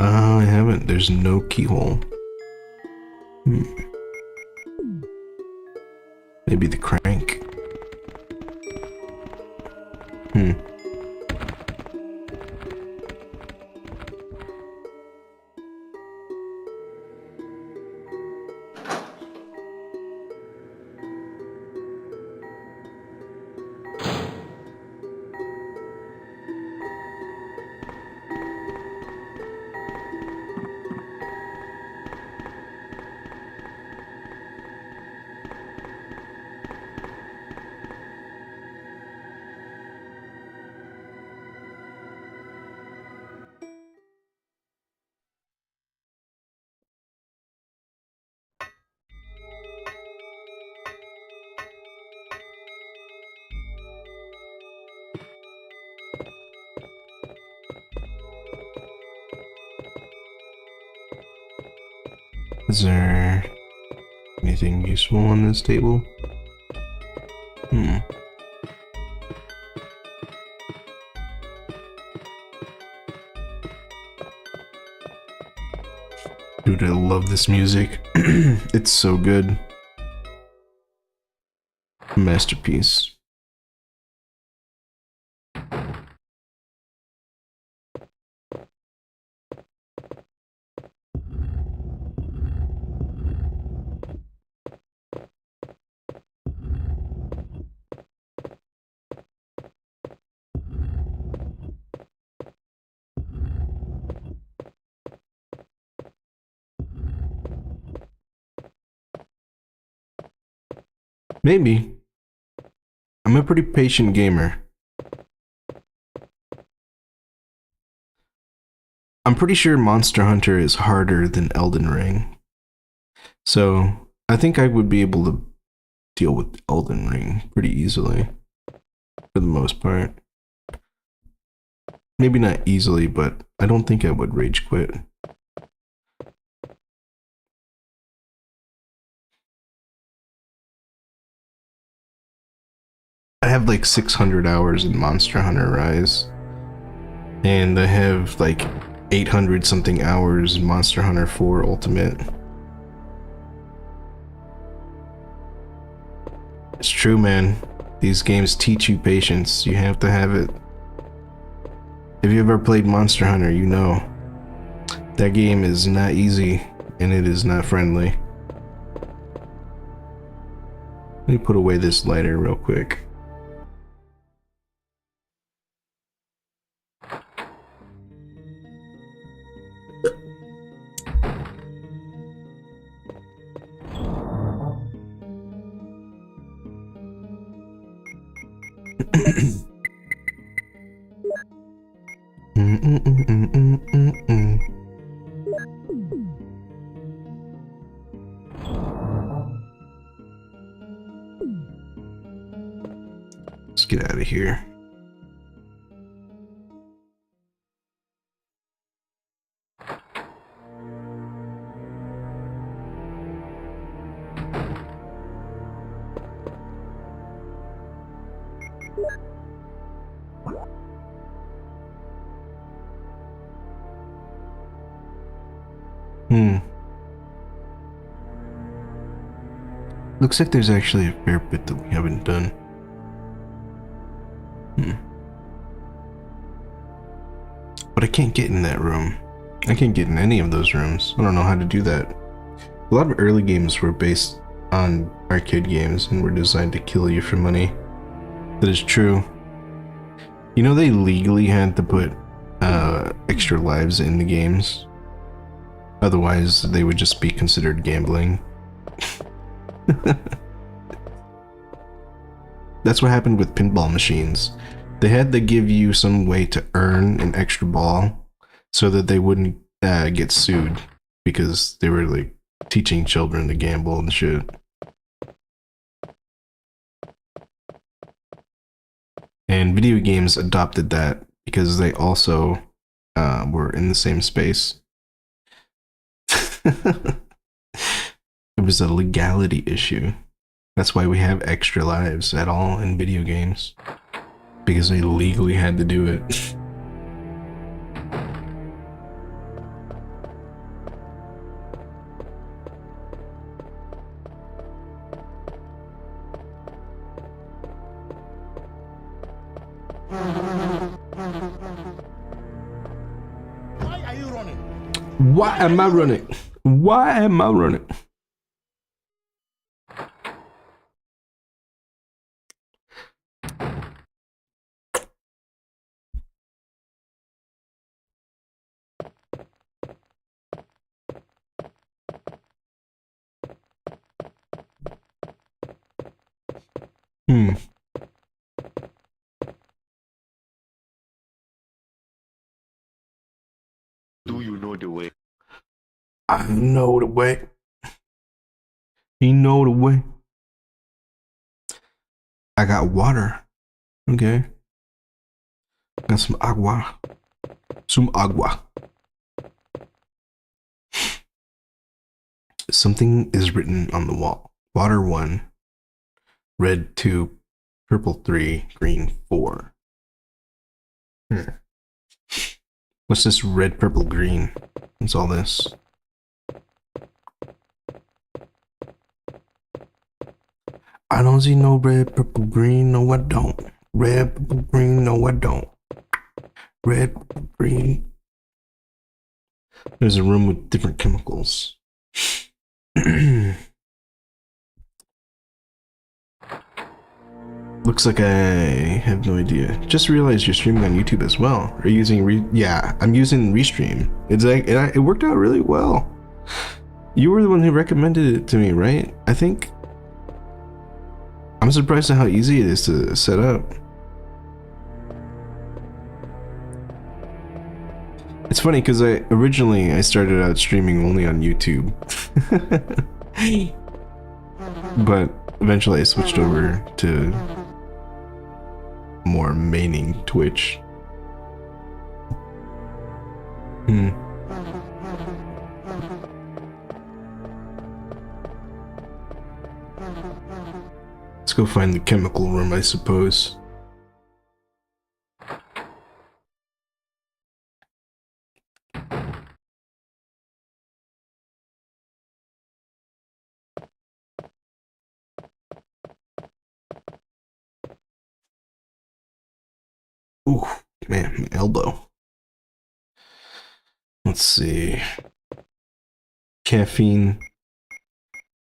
I haven't. There's no keyhole. Maybe the crank. Is there anything useful on this table? Dude, I love this music. It's so good. Masterpiece. Maybe. I'm a pretty patient gamer. I'm pretty sure Monster Hunter is harder than Elden Ring. So, I think I would be able to deal with Elden Ring pretty easily. For the most part. Maybe not easily, but I don't think I would rage quit. I have like 600 hours in Monster Hunter Rise. And I have like 800 something hours in Monster Hunter 4 Ultimate. It's true, man. These games teach you patience. You have to have it. If you ever played Monster Hunter, you know. That game is not easy, and it is not friendly. Let me put away this lighter real quick. get out of here. Looks like there's actually a fair bit that we haven't done. But I can't get in that room. I can't get in any of those rooms. I don't know how to do that. A lot of early games were based on arcade games and were designed to kill you for money. That is true. You know, they legally had to put extra lives in the games. Otherwise, they would just be considered gambling. That's what happened with pinball machines. They had to give you some way to earn an extra ball so that they wouldn't get sued because they were like teaching children to gamble and shit. And video games adopted that because they also were in the same space. It was a legality issue. That's why we have extra lives at all in video games. Because they legally had to do it. Why are you running? Why am I running? Why am I running? Do you know the way? I know the way. You know the way. I got water. Okay. Got some agua. Some agua. Something is written on the wall. Water 1, red 2, purple 3, green 4. What's this red, purple, green? What's all this? I don't see no red, purple, green, no I don't. Red, purple, green, no I don't. Red, purple, green. There's a room with different chemicals. Looks like I have no idea. Just realized you're streaming on YouTube as well. Are you using yeah, I'm using Restream. It's like it worked out really well. You were the one who recommended it to me, right? I think. I'm surprised at how easy it is to set up. It's funny because originally I started out streaming only on YouTube. But eventually I switched over to more maining Twitch. Let's go find the chemical room, I suppose. Ooh, man, my elbow. Let's see. Caffeine.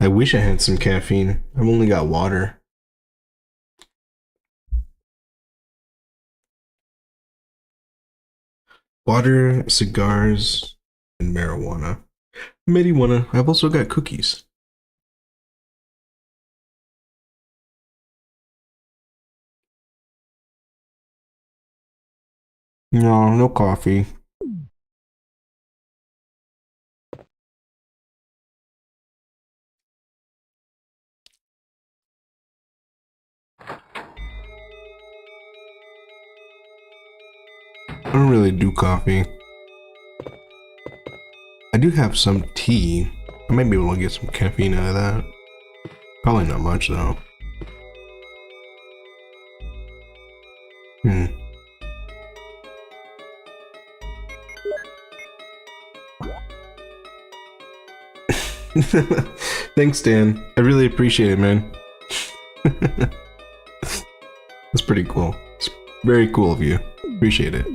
I wish I had some caffeine. I've only got water. Water, cigars, and marijuana. Marijuana. I've also got cookies. No, no coffee. I don't really do coffee. I do have some tea. I might be able to get some caffeine out of that. Probably not much though. Thanks, Dan. I really appreciate it, man. That's pretty cool. It's very cool of you. Appreciate it.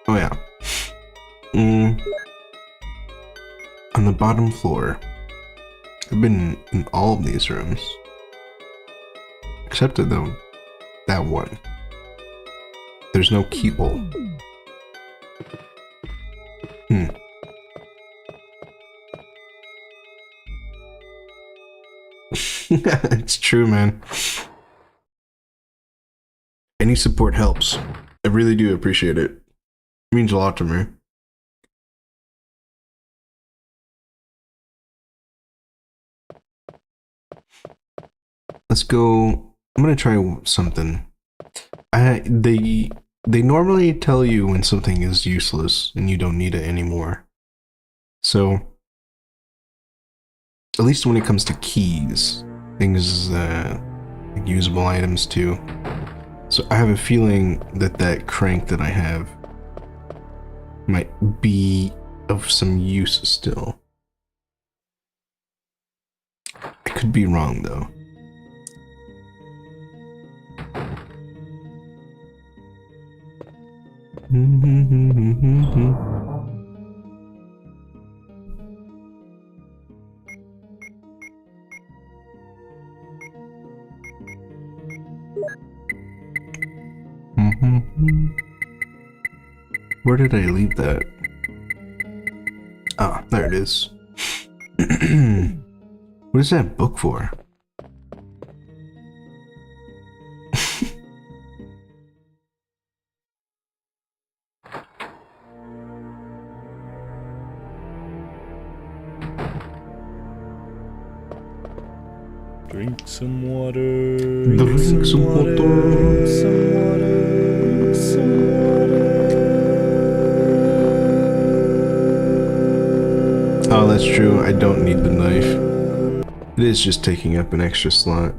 Oh yeah. On the bottom floor. I've been in all of these rooms. Except for that one. There's no keyhole. It's true, man. Any support helps. I really do appreciate it. It means a lot to me. Let's go. I'm gonna try something. They normally tell you when something is useless and you don't need it anymore. So at least when it comes to keys, things like usable items too. So I have a feeling that crank that I have might be of some use still. I could be wrong though. Where did I leave that? Ah, there it is. What is that book for? Drink some water. Drink some water. Some water. Some water. Oh, that's true. I don't need the knife. It is just taking up an extra slot.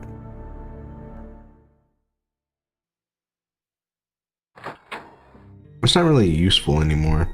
It's not really useful anymore.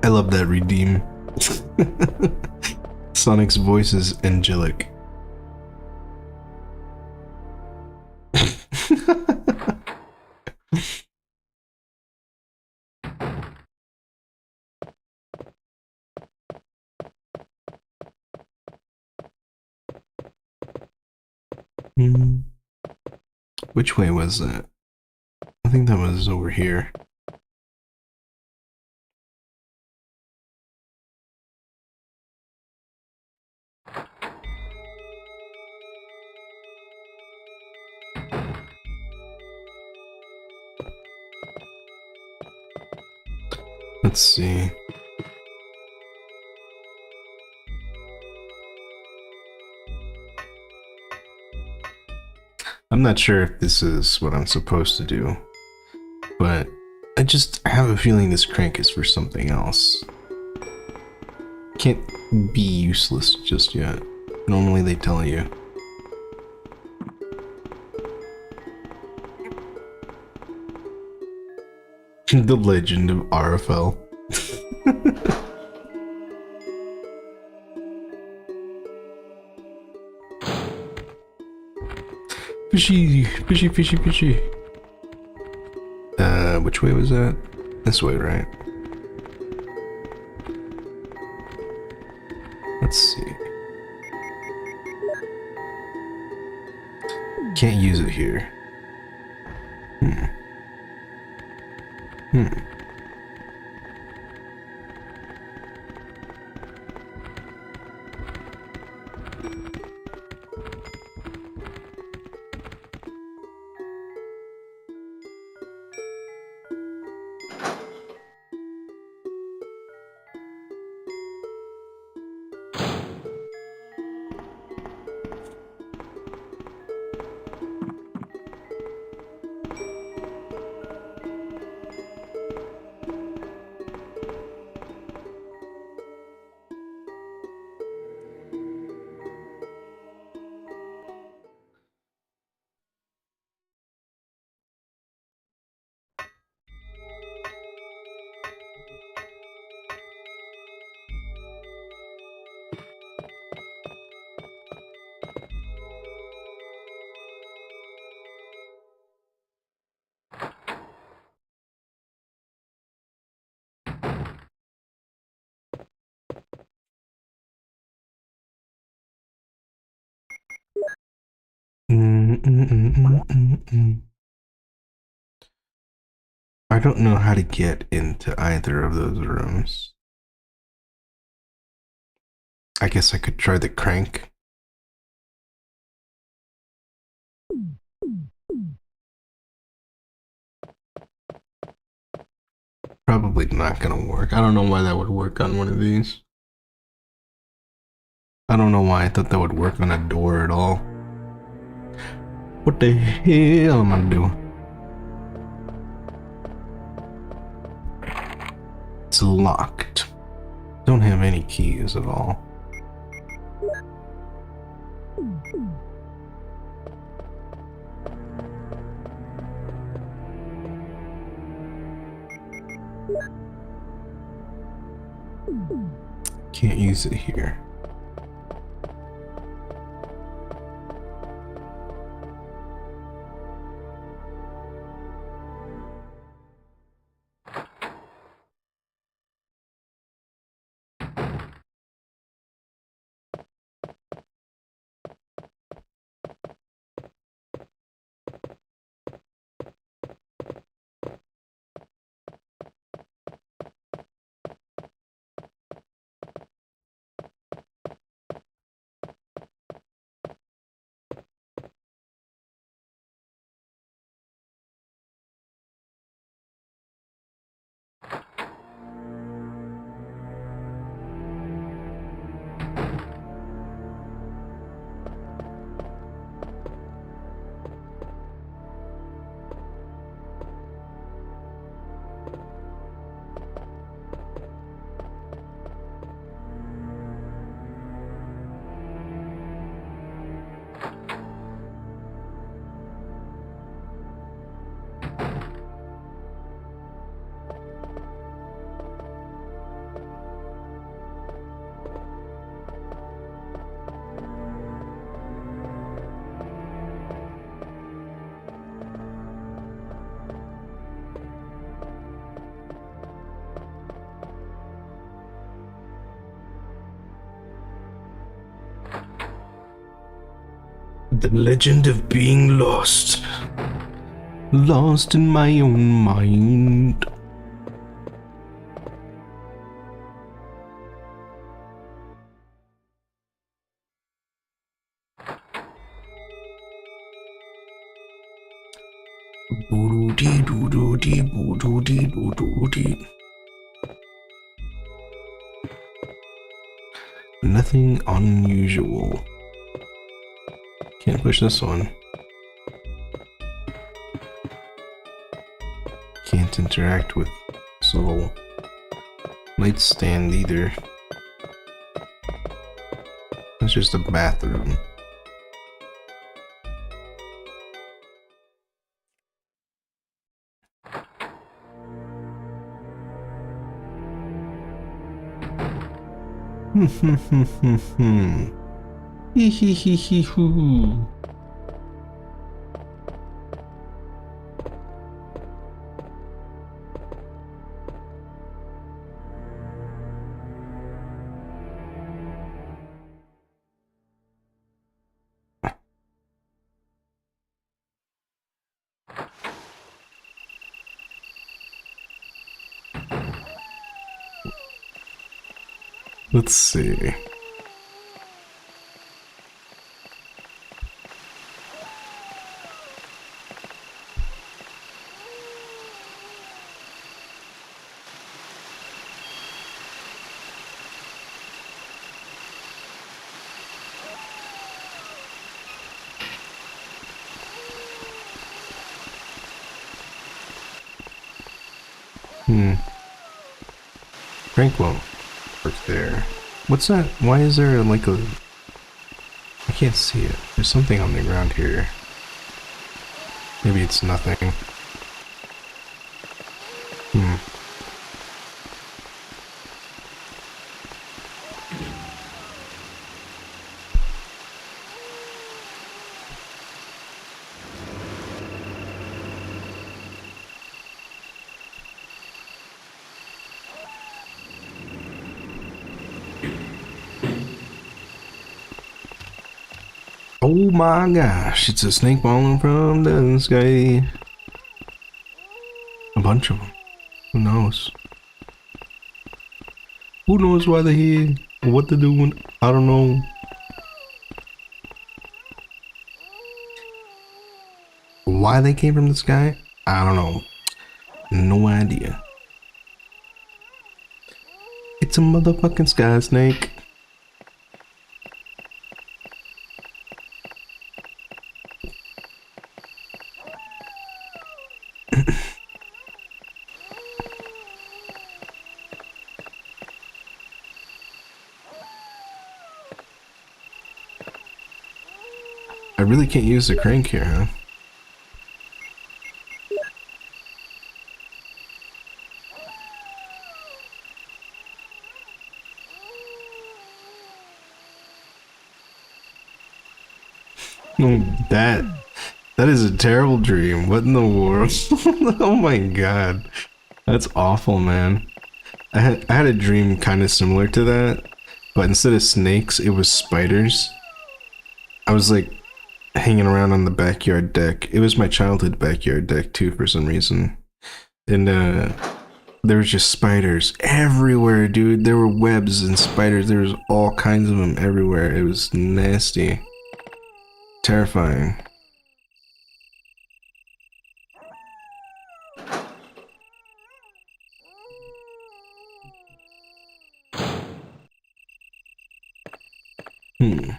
I love that redeem. Sonic's voice is angelic. Which way was that? I think that was over here. Let's see. I'm not sure if this is what I'm supposed to do, but I have a feeling this crank is for something else. Can't be useless just yet. Normally they tell you. The Legend of RFL. Fishy, fishy, fishy, fishy. Which way was that? This way, right? Let's see. Can't use it here. Hmm. I don't know how to get into either of those rooms. I guess I could try the crank. Probably not gonna work. I don't know why that would work on one of these. I don't know why I thought that would work on a door at all. What the hell am I doing? It's locked. Don't have any keys at all. Can't use it here. The legend of being lost. Lost in my own mind. Nothing unusual. Can't push this one. Can't interact with this little nightstand either. It's just a bathroom. Hee hee hee hee hoo. Let's see. Crank won't work there. What's that? Why is there like a... I can't see it. There's something on the ground here. Maybe it's nothing. Oh my gosh, it's a snake falling from the sky. A bunch of them. Who knows? Who knows why they're here? Or what they're doing? I don't know. Why they came from the sky? I don't know. No idea. It's a motherfucking sky snake. I really can't use the crank here, huh? That is a terrible dream. What in the world? Oh my god. That's awful, man. I had a dream kind of similar to that, but instead of snakes, it was spiders. I was like hanging around on the backyard deck. It was my childhood backyard deck too for some reason. And there was just spiders everywhere, dude. There were webs and spiders. There was all kinds of them everywhere. It was nasty. Terrifying. Hmm.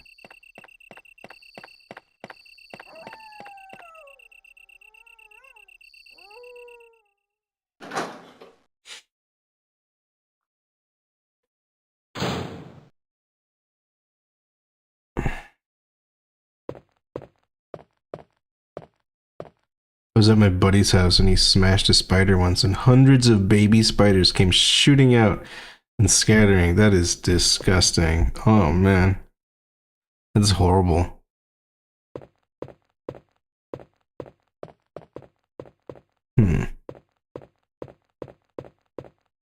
I was at my buddy's house and he smashed a spider once and hundreds of baby spiders came shooting out and scattering. That is disgusting. Oh man. That's horrible. Hmm.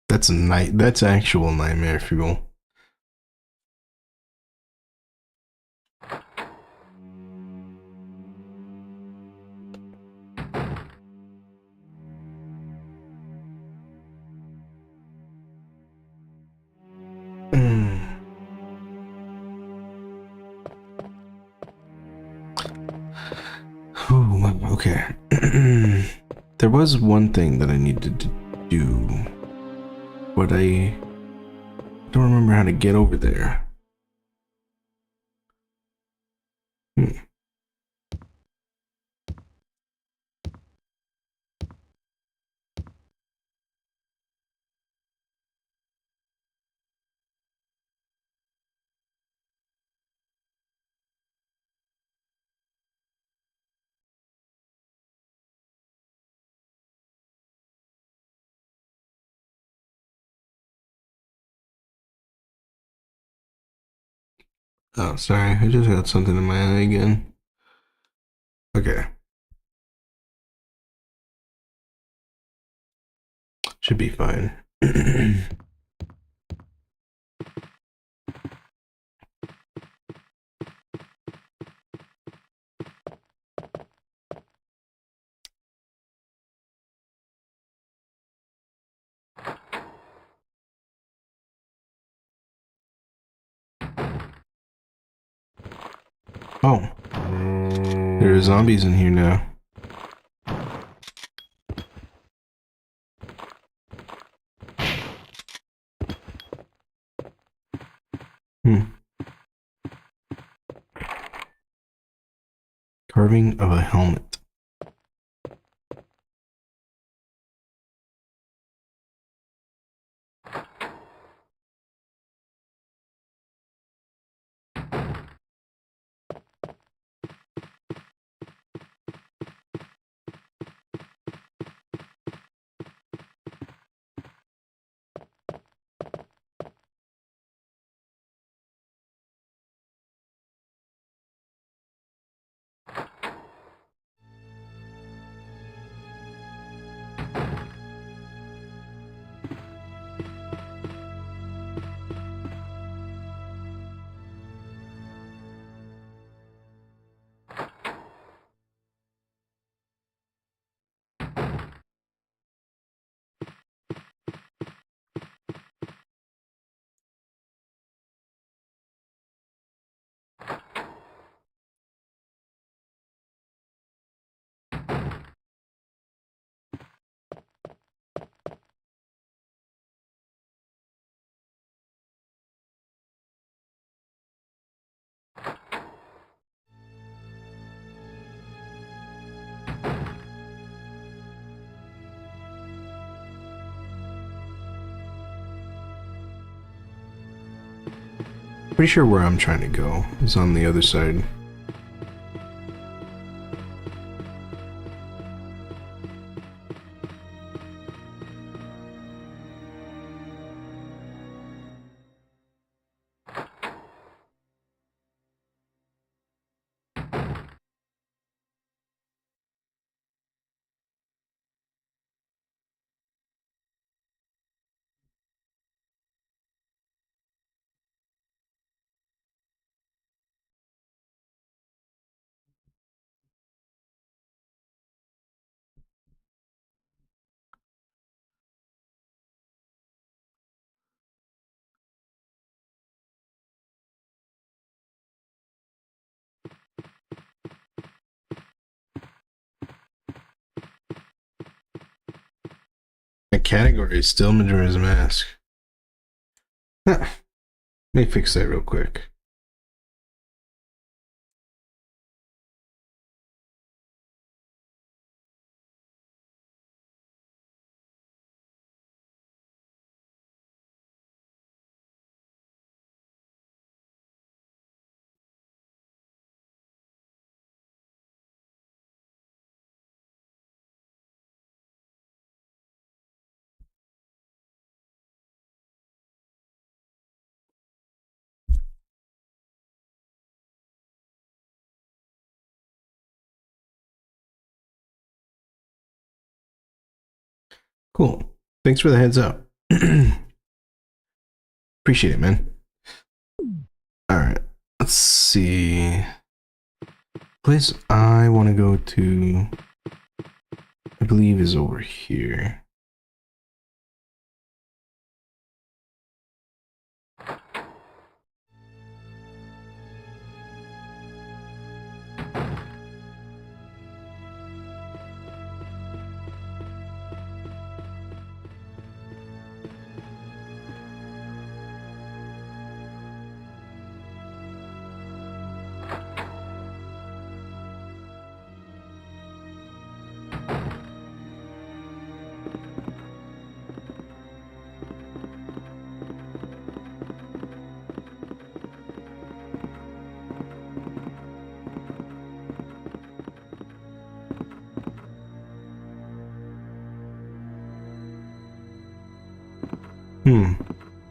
That's actual nightmare fuel. Ooh, okay. There was one thing that I needed to do, but I don't remember how to get over there. Hmm. Oh, sorry. I just got something in my eye again. Okay. Should be fine. Oh, there are zombies in here now. Hmm. Carving of a helmet. Pretty sure where I'm trying to go is on the other side. My category is still Majora's Mask. Let me fix that real quick. Cool. Thanks for the heads up. Appreciate it, man. Alright. Let's see. Place I want to go to, I believe, is over here.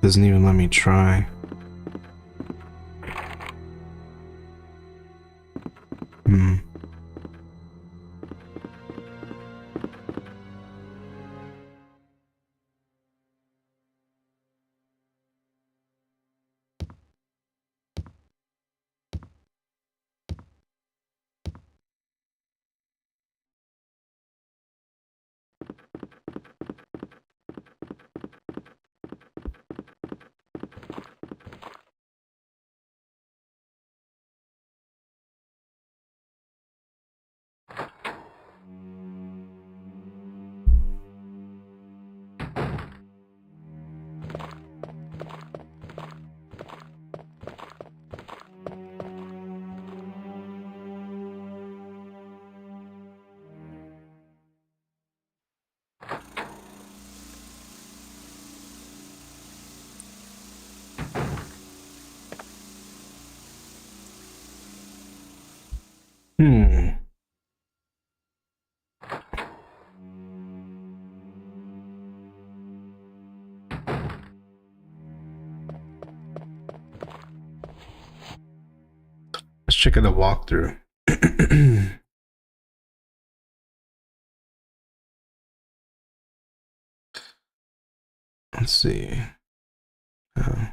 Doesn't even let me try. Hmm. Let's check out the walkthrough. Let's see. Uh,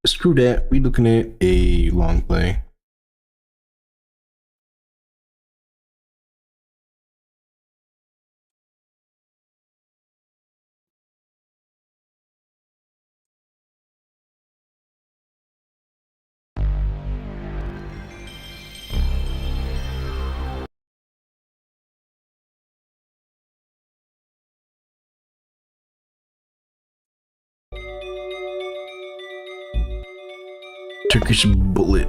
Screw that. We looking at a long play. Turkish bullet.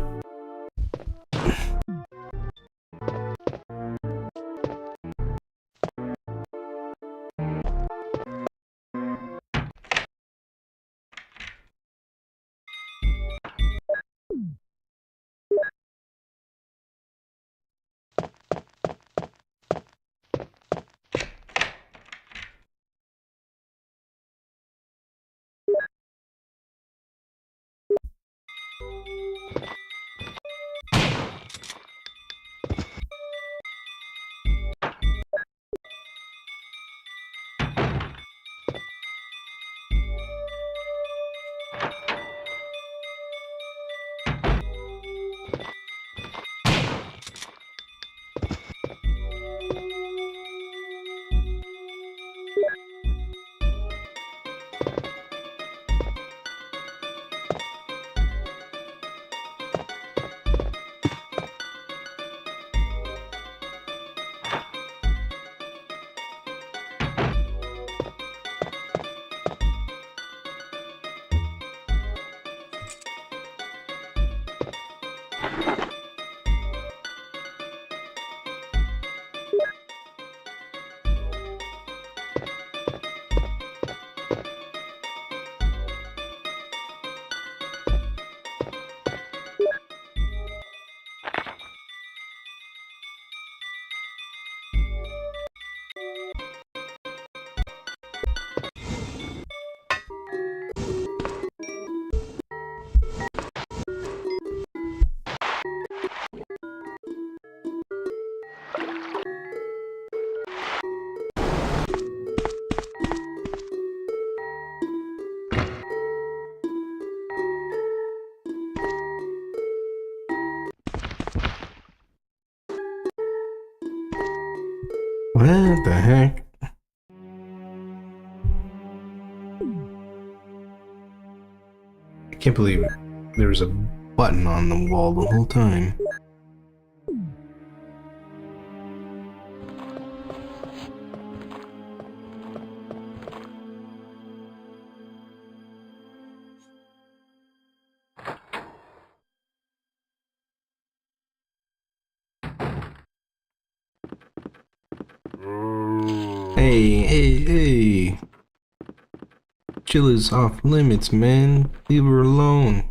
What the heck? I can't believe there was a button on the wall the whole time. Hey. Chill is off limits, man. Leave her alone.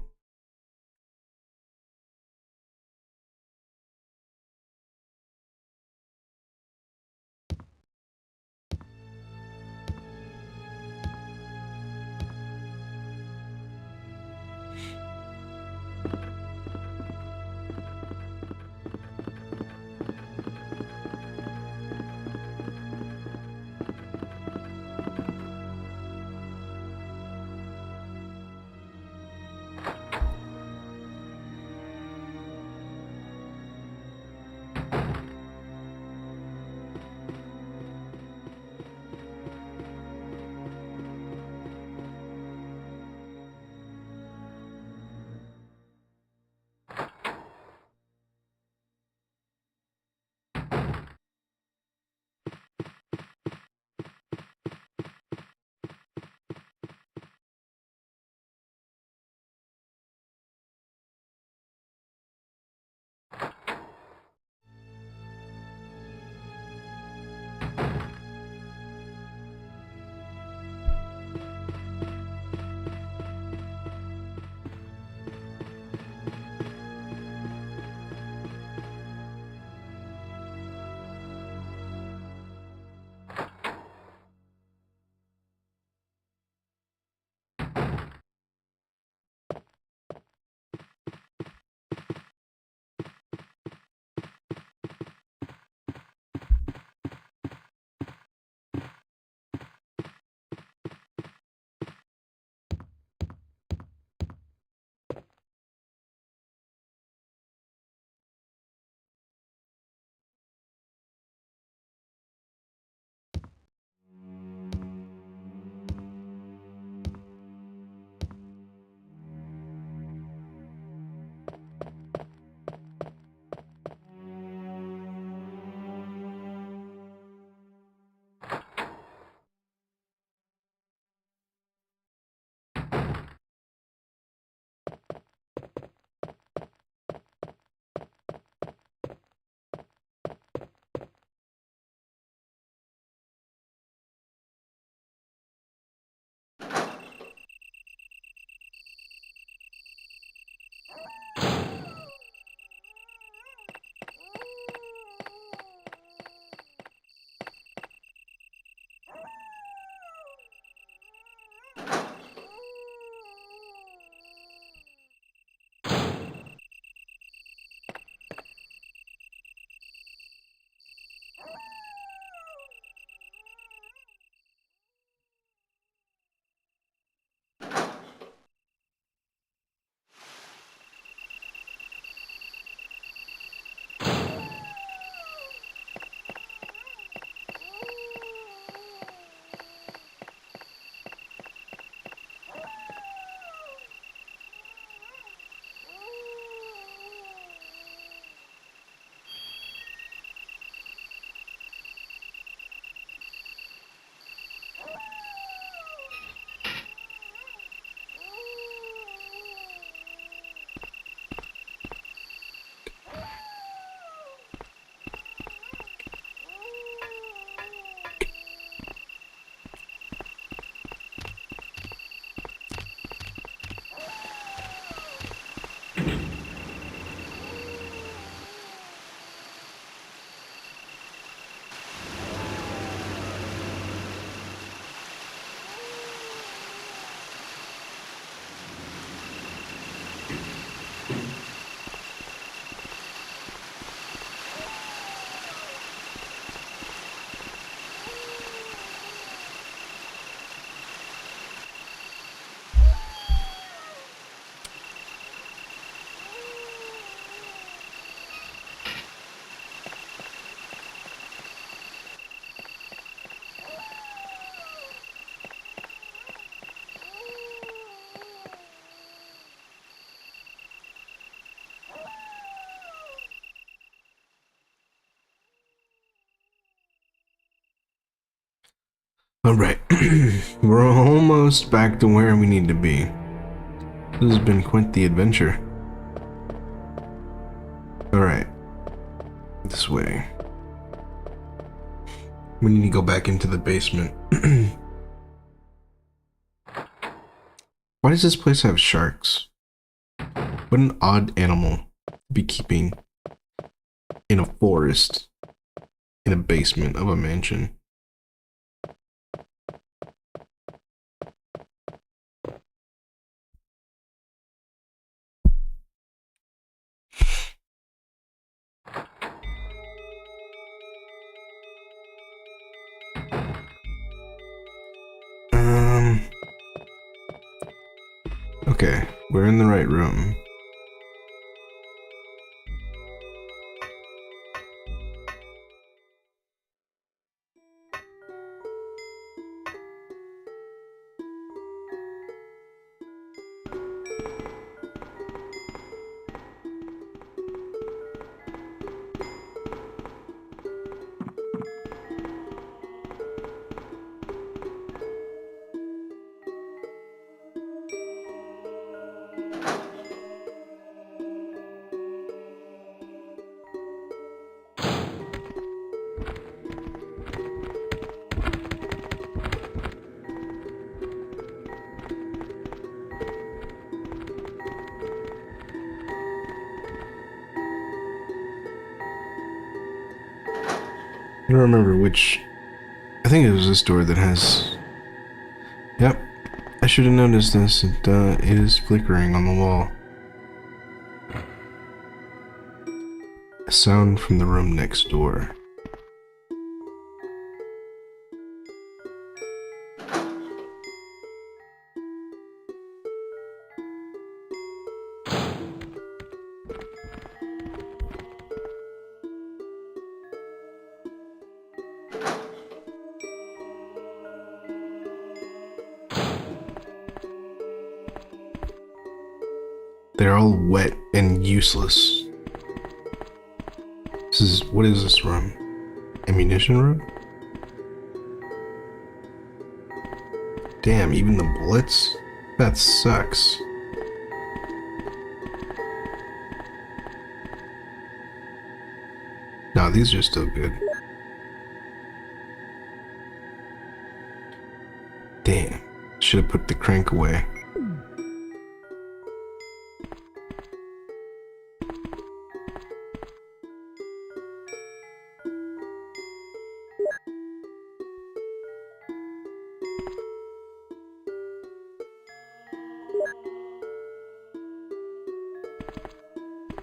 Alright, we're almost back to where we need to be. This has been quite the adventure. Alright, this way. We need to go back into the basement. Why does this place have sharks? What an odd animal to be keeping in a forest, in a basement of a mansion. Okay, we're in the right room. I don't remember which. I think it was this door that has. Yep. I should have noticed this. It is flickering on the wall. A sound from the room next door. They're all wet and useless. What is this room? Ammunition room? Damn, even the bullets? That sucks. No, these are still good. Damn, should have put the crank away.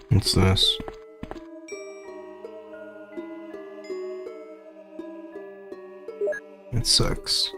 What's this? It sucks.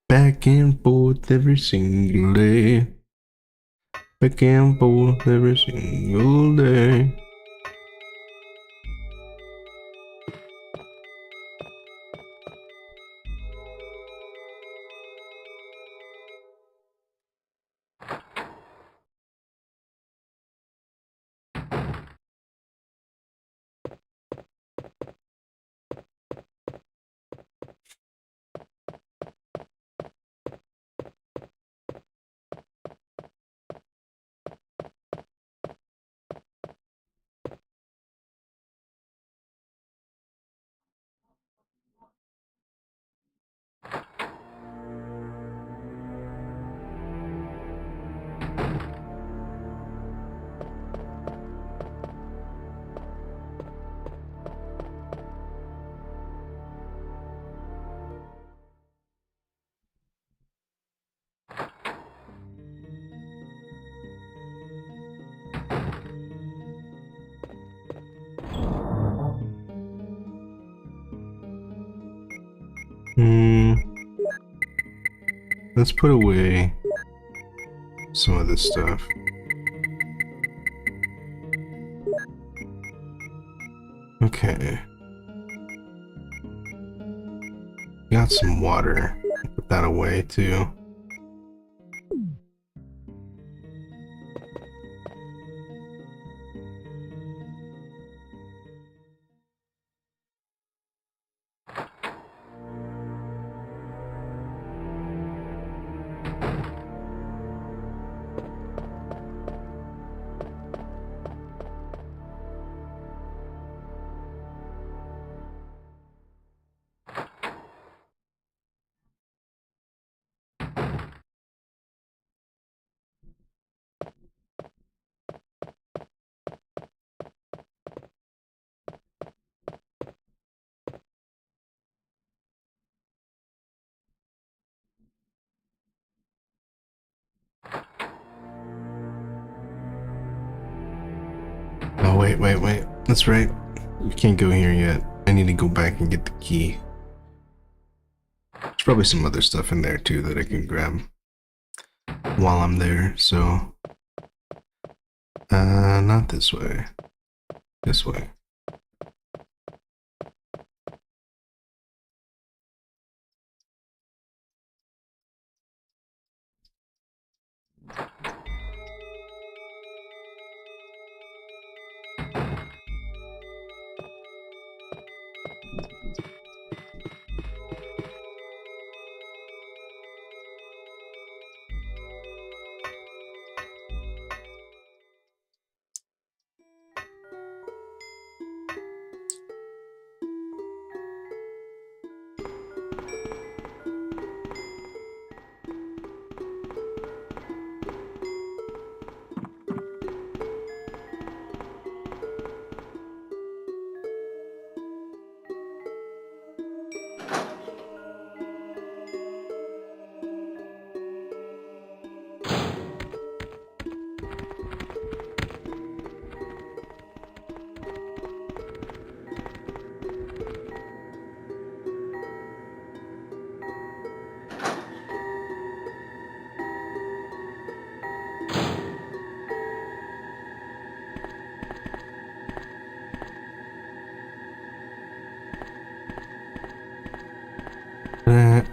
Back and forth every single day. Back and forth every single day. Let's put away some of this stuff. Okay. Got some water. Put that away too. Oh, wait. That's right. We can't go here yet. I need to go back and get the key. There's probably some other stuff in there too that I can grab. while I'm there, so not this way. This way.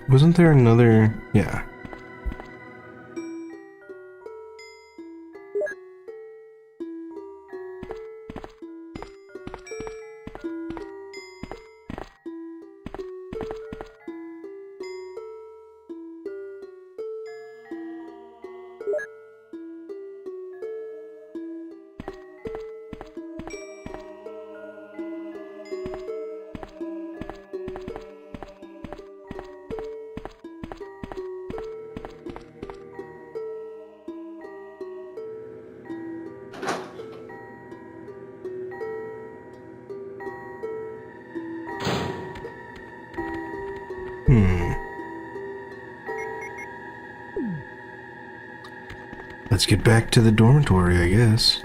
Wasn't there another? Yeah. Let's get back to the dormitory, I guess.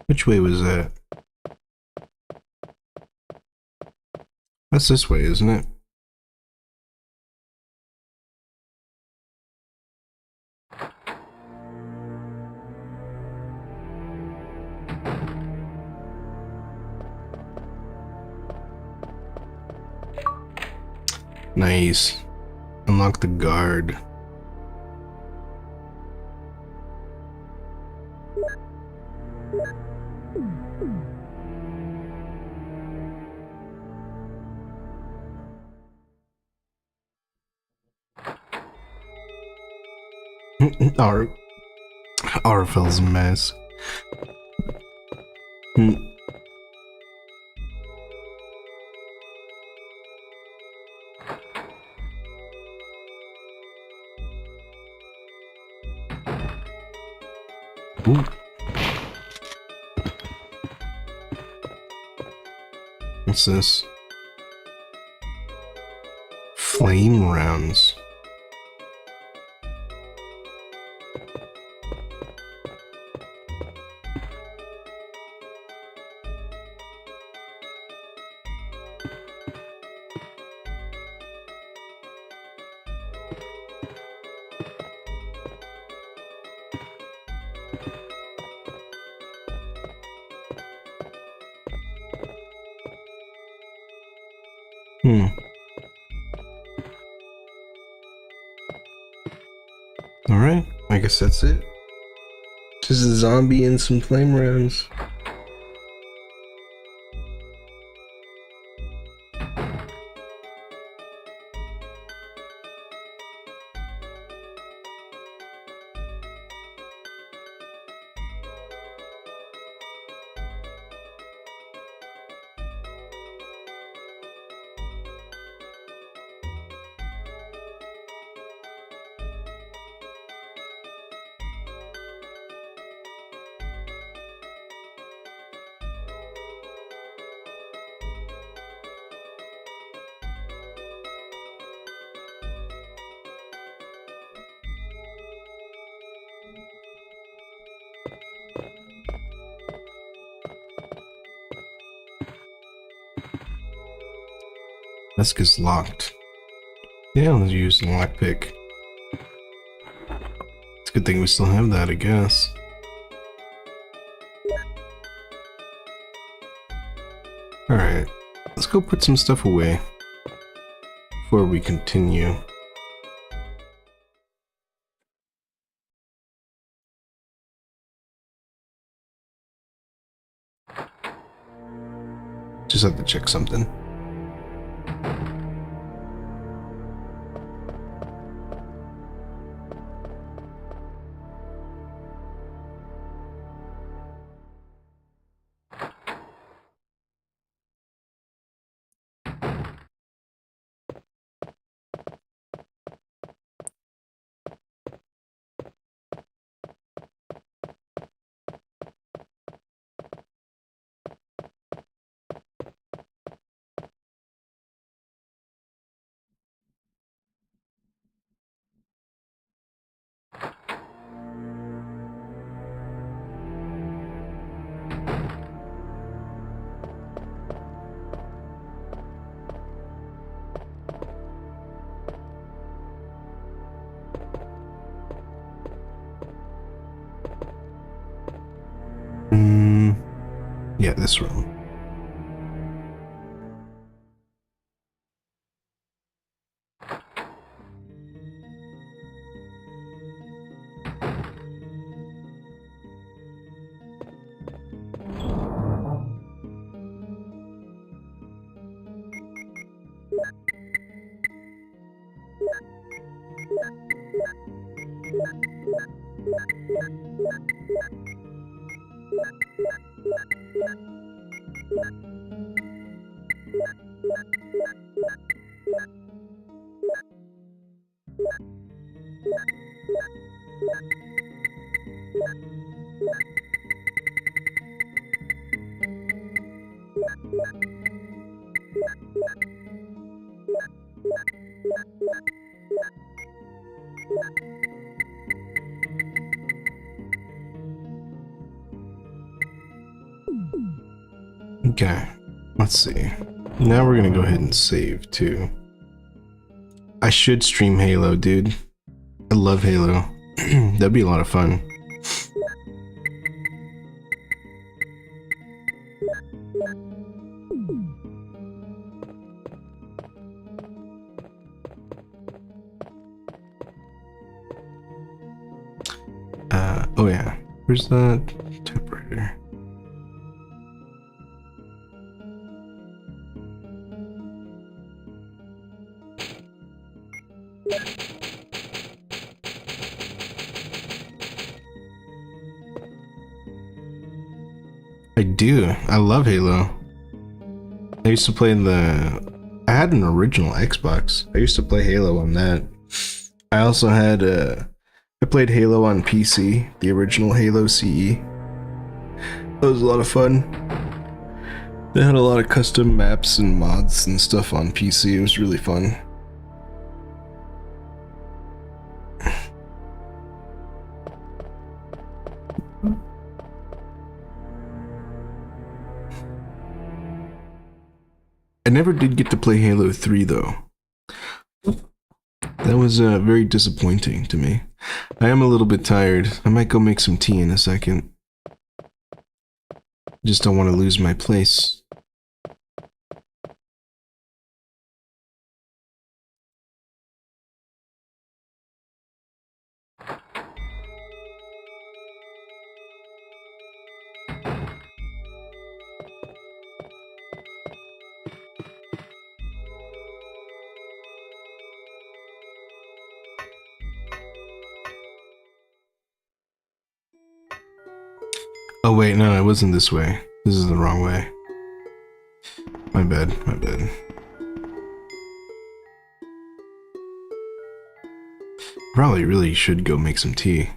Which way was that? That's this way, isn't it? Nice. Unlock the guard. Our Arfel's a mess. Ooh. What's this? Flame rounds. Alright, I guess that's it. Just a zombie and some flame rounds. Desk is locked. Yeah, let's use the lockpick. It's a good thing we still have that, I guess. Alright, let's go put some stuff away before we continue. Just have to check something. Yeah, this room. Okay, let's see. Now we're gonna go ahead and save too. I should stream Halo, dude. I love Halo. That'd be a lot of fun. Oh yeah. Where's that typewriter? I do. I love Halo. I used to play I had an original Xbox. I used to play Halo on that. I also had I played Halo on PC, the original Halo CE. That was a lot of fun. They had a lot of custom maps and mods and stuff on PC. It was really fun. I never did get to play Halo 3 though. That was very disappointing to me. I am a little bit tired. I might go make some tea in a second. Just don't want to lose my place. Oh wait, no, it wasn't this way. This is the wrong way. My bad, my bad. Probably really should go make some tea.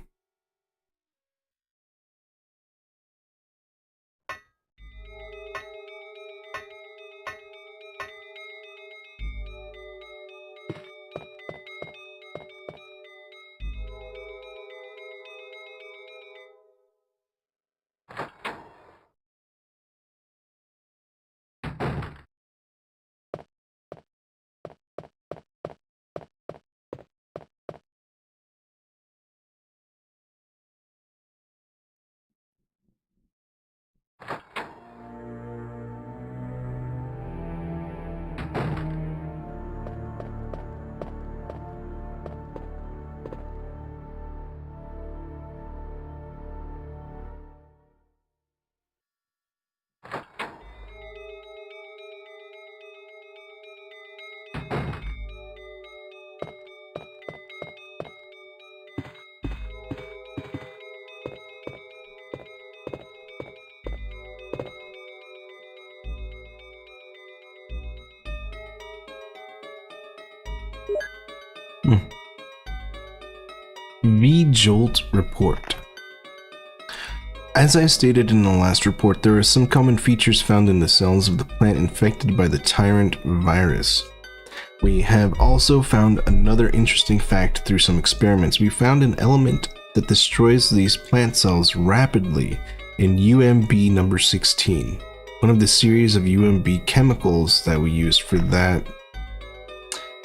V-Jolt report. As I stated in the last report, there are some common features found in the cells of the plant infected by the tyrant virus. We have also found another interesting fact through some experiments. We found an element that destroys these plant cells rapidly in UMB number 16, one of the series of UMB chemicals that we used for that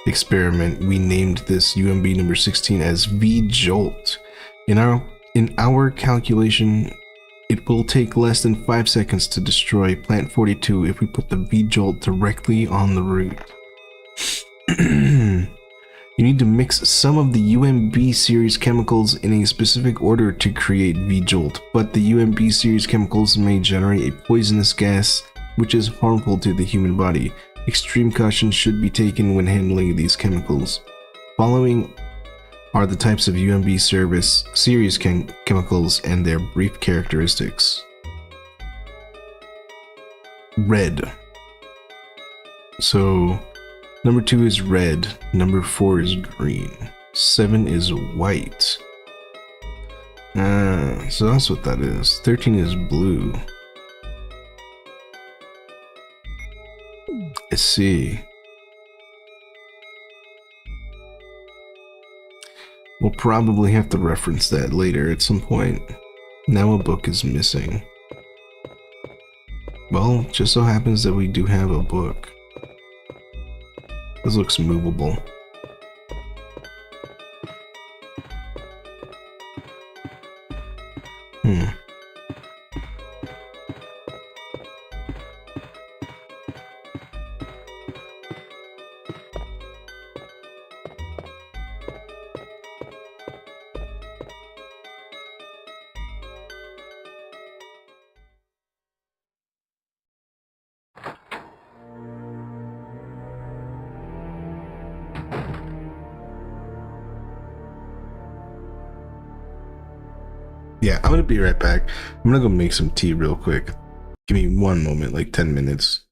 experiment. We named this UMB number 16 as V-Jolt. In our calculation, it will take less than 5 seconds to destroy plant 42 if we put the V-Jolt directly on the root. You need to mix some of the UMB series chemicals in a specific order to create V-Jolt, but the UMB series chemicals may generate a poisonous gas which is harmful to the human body. Extreme caution should be taken when handling these chemicals. Following are the types of UMB series chemicals and their brief characteristics. Red. So, number 2 is red, number 4 is green, 7 is white. So that's what that is. 13 is blue. I see. We'll probably have to reference that later at some point. Now a book is missing. Well, just so happens that we do have a book. This looks movable. Yeah, I'm gonna be right back. I'm gonna go make some tea real quick. Give me one moment, like 10 minutes.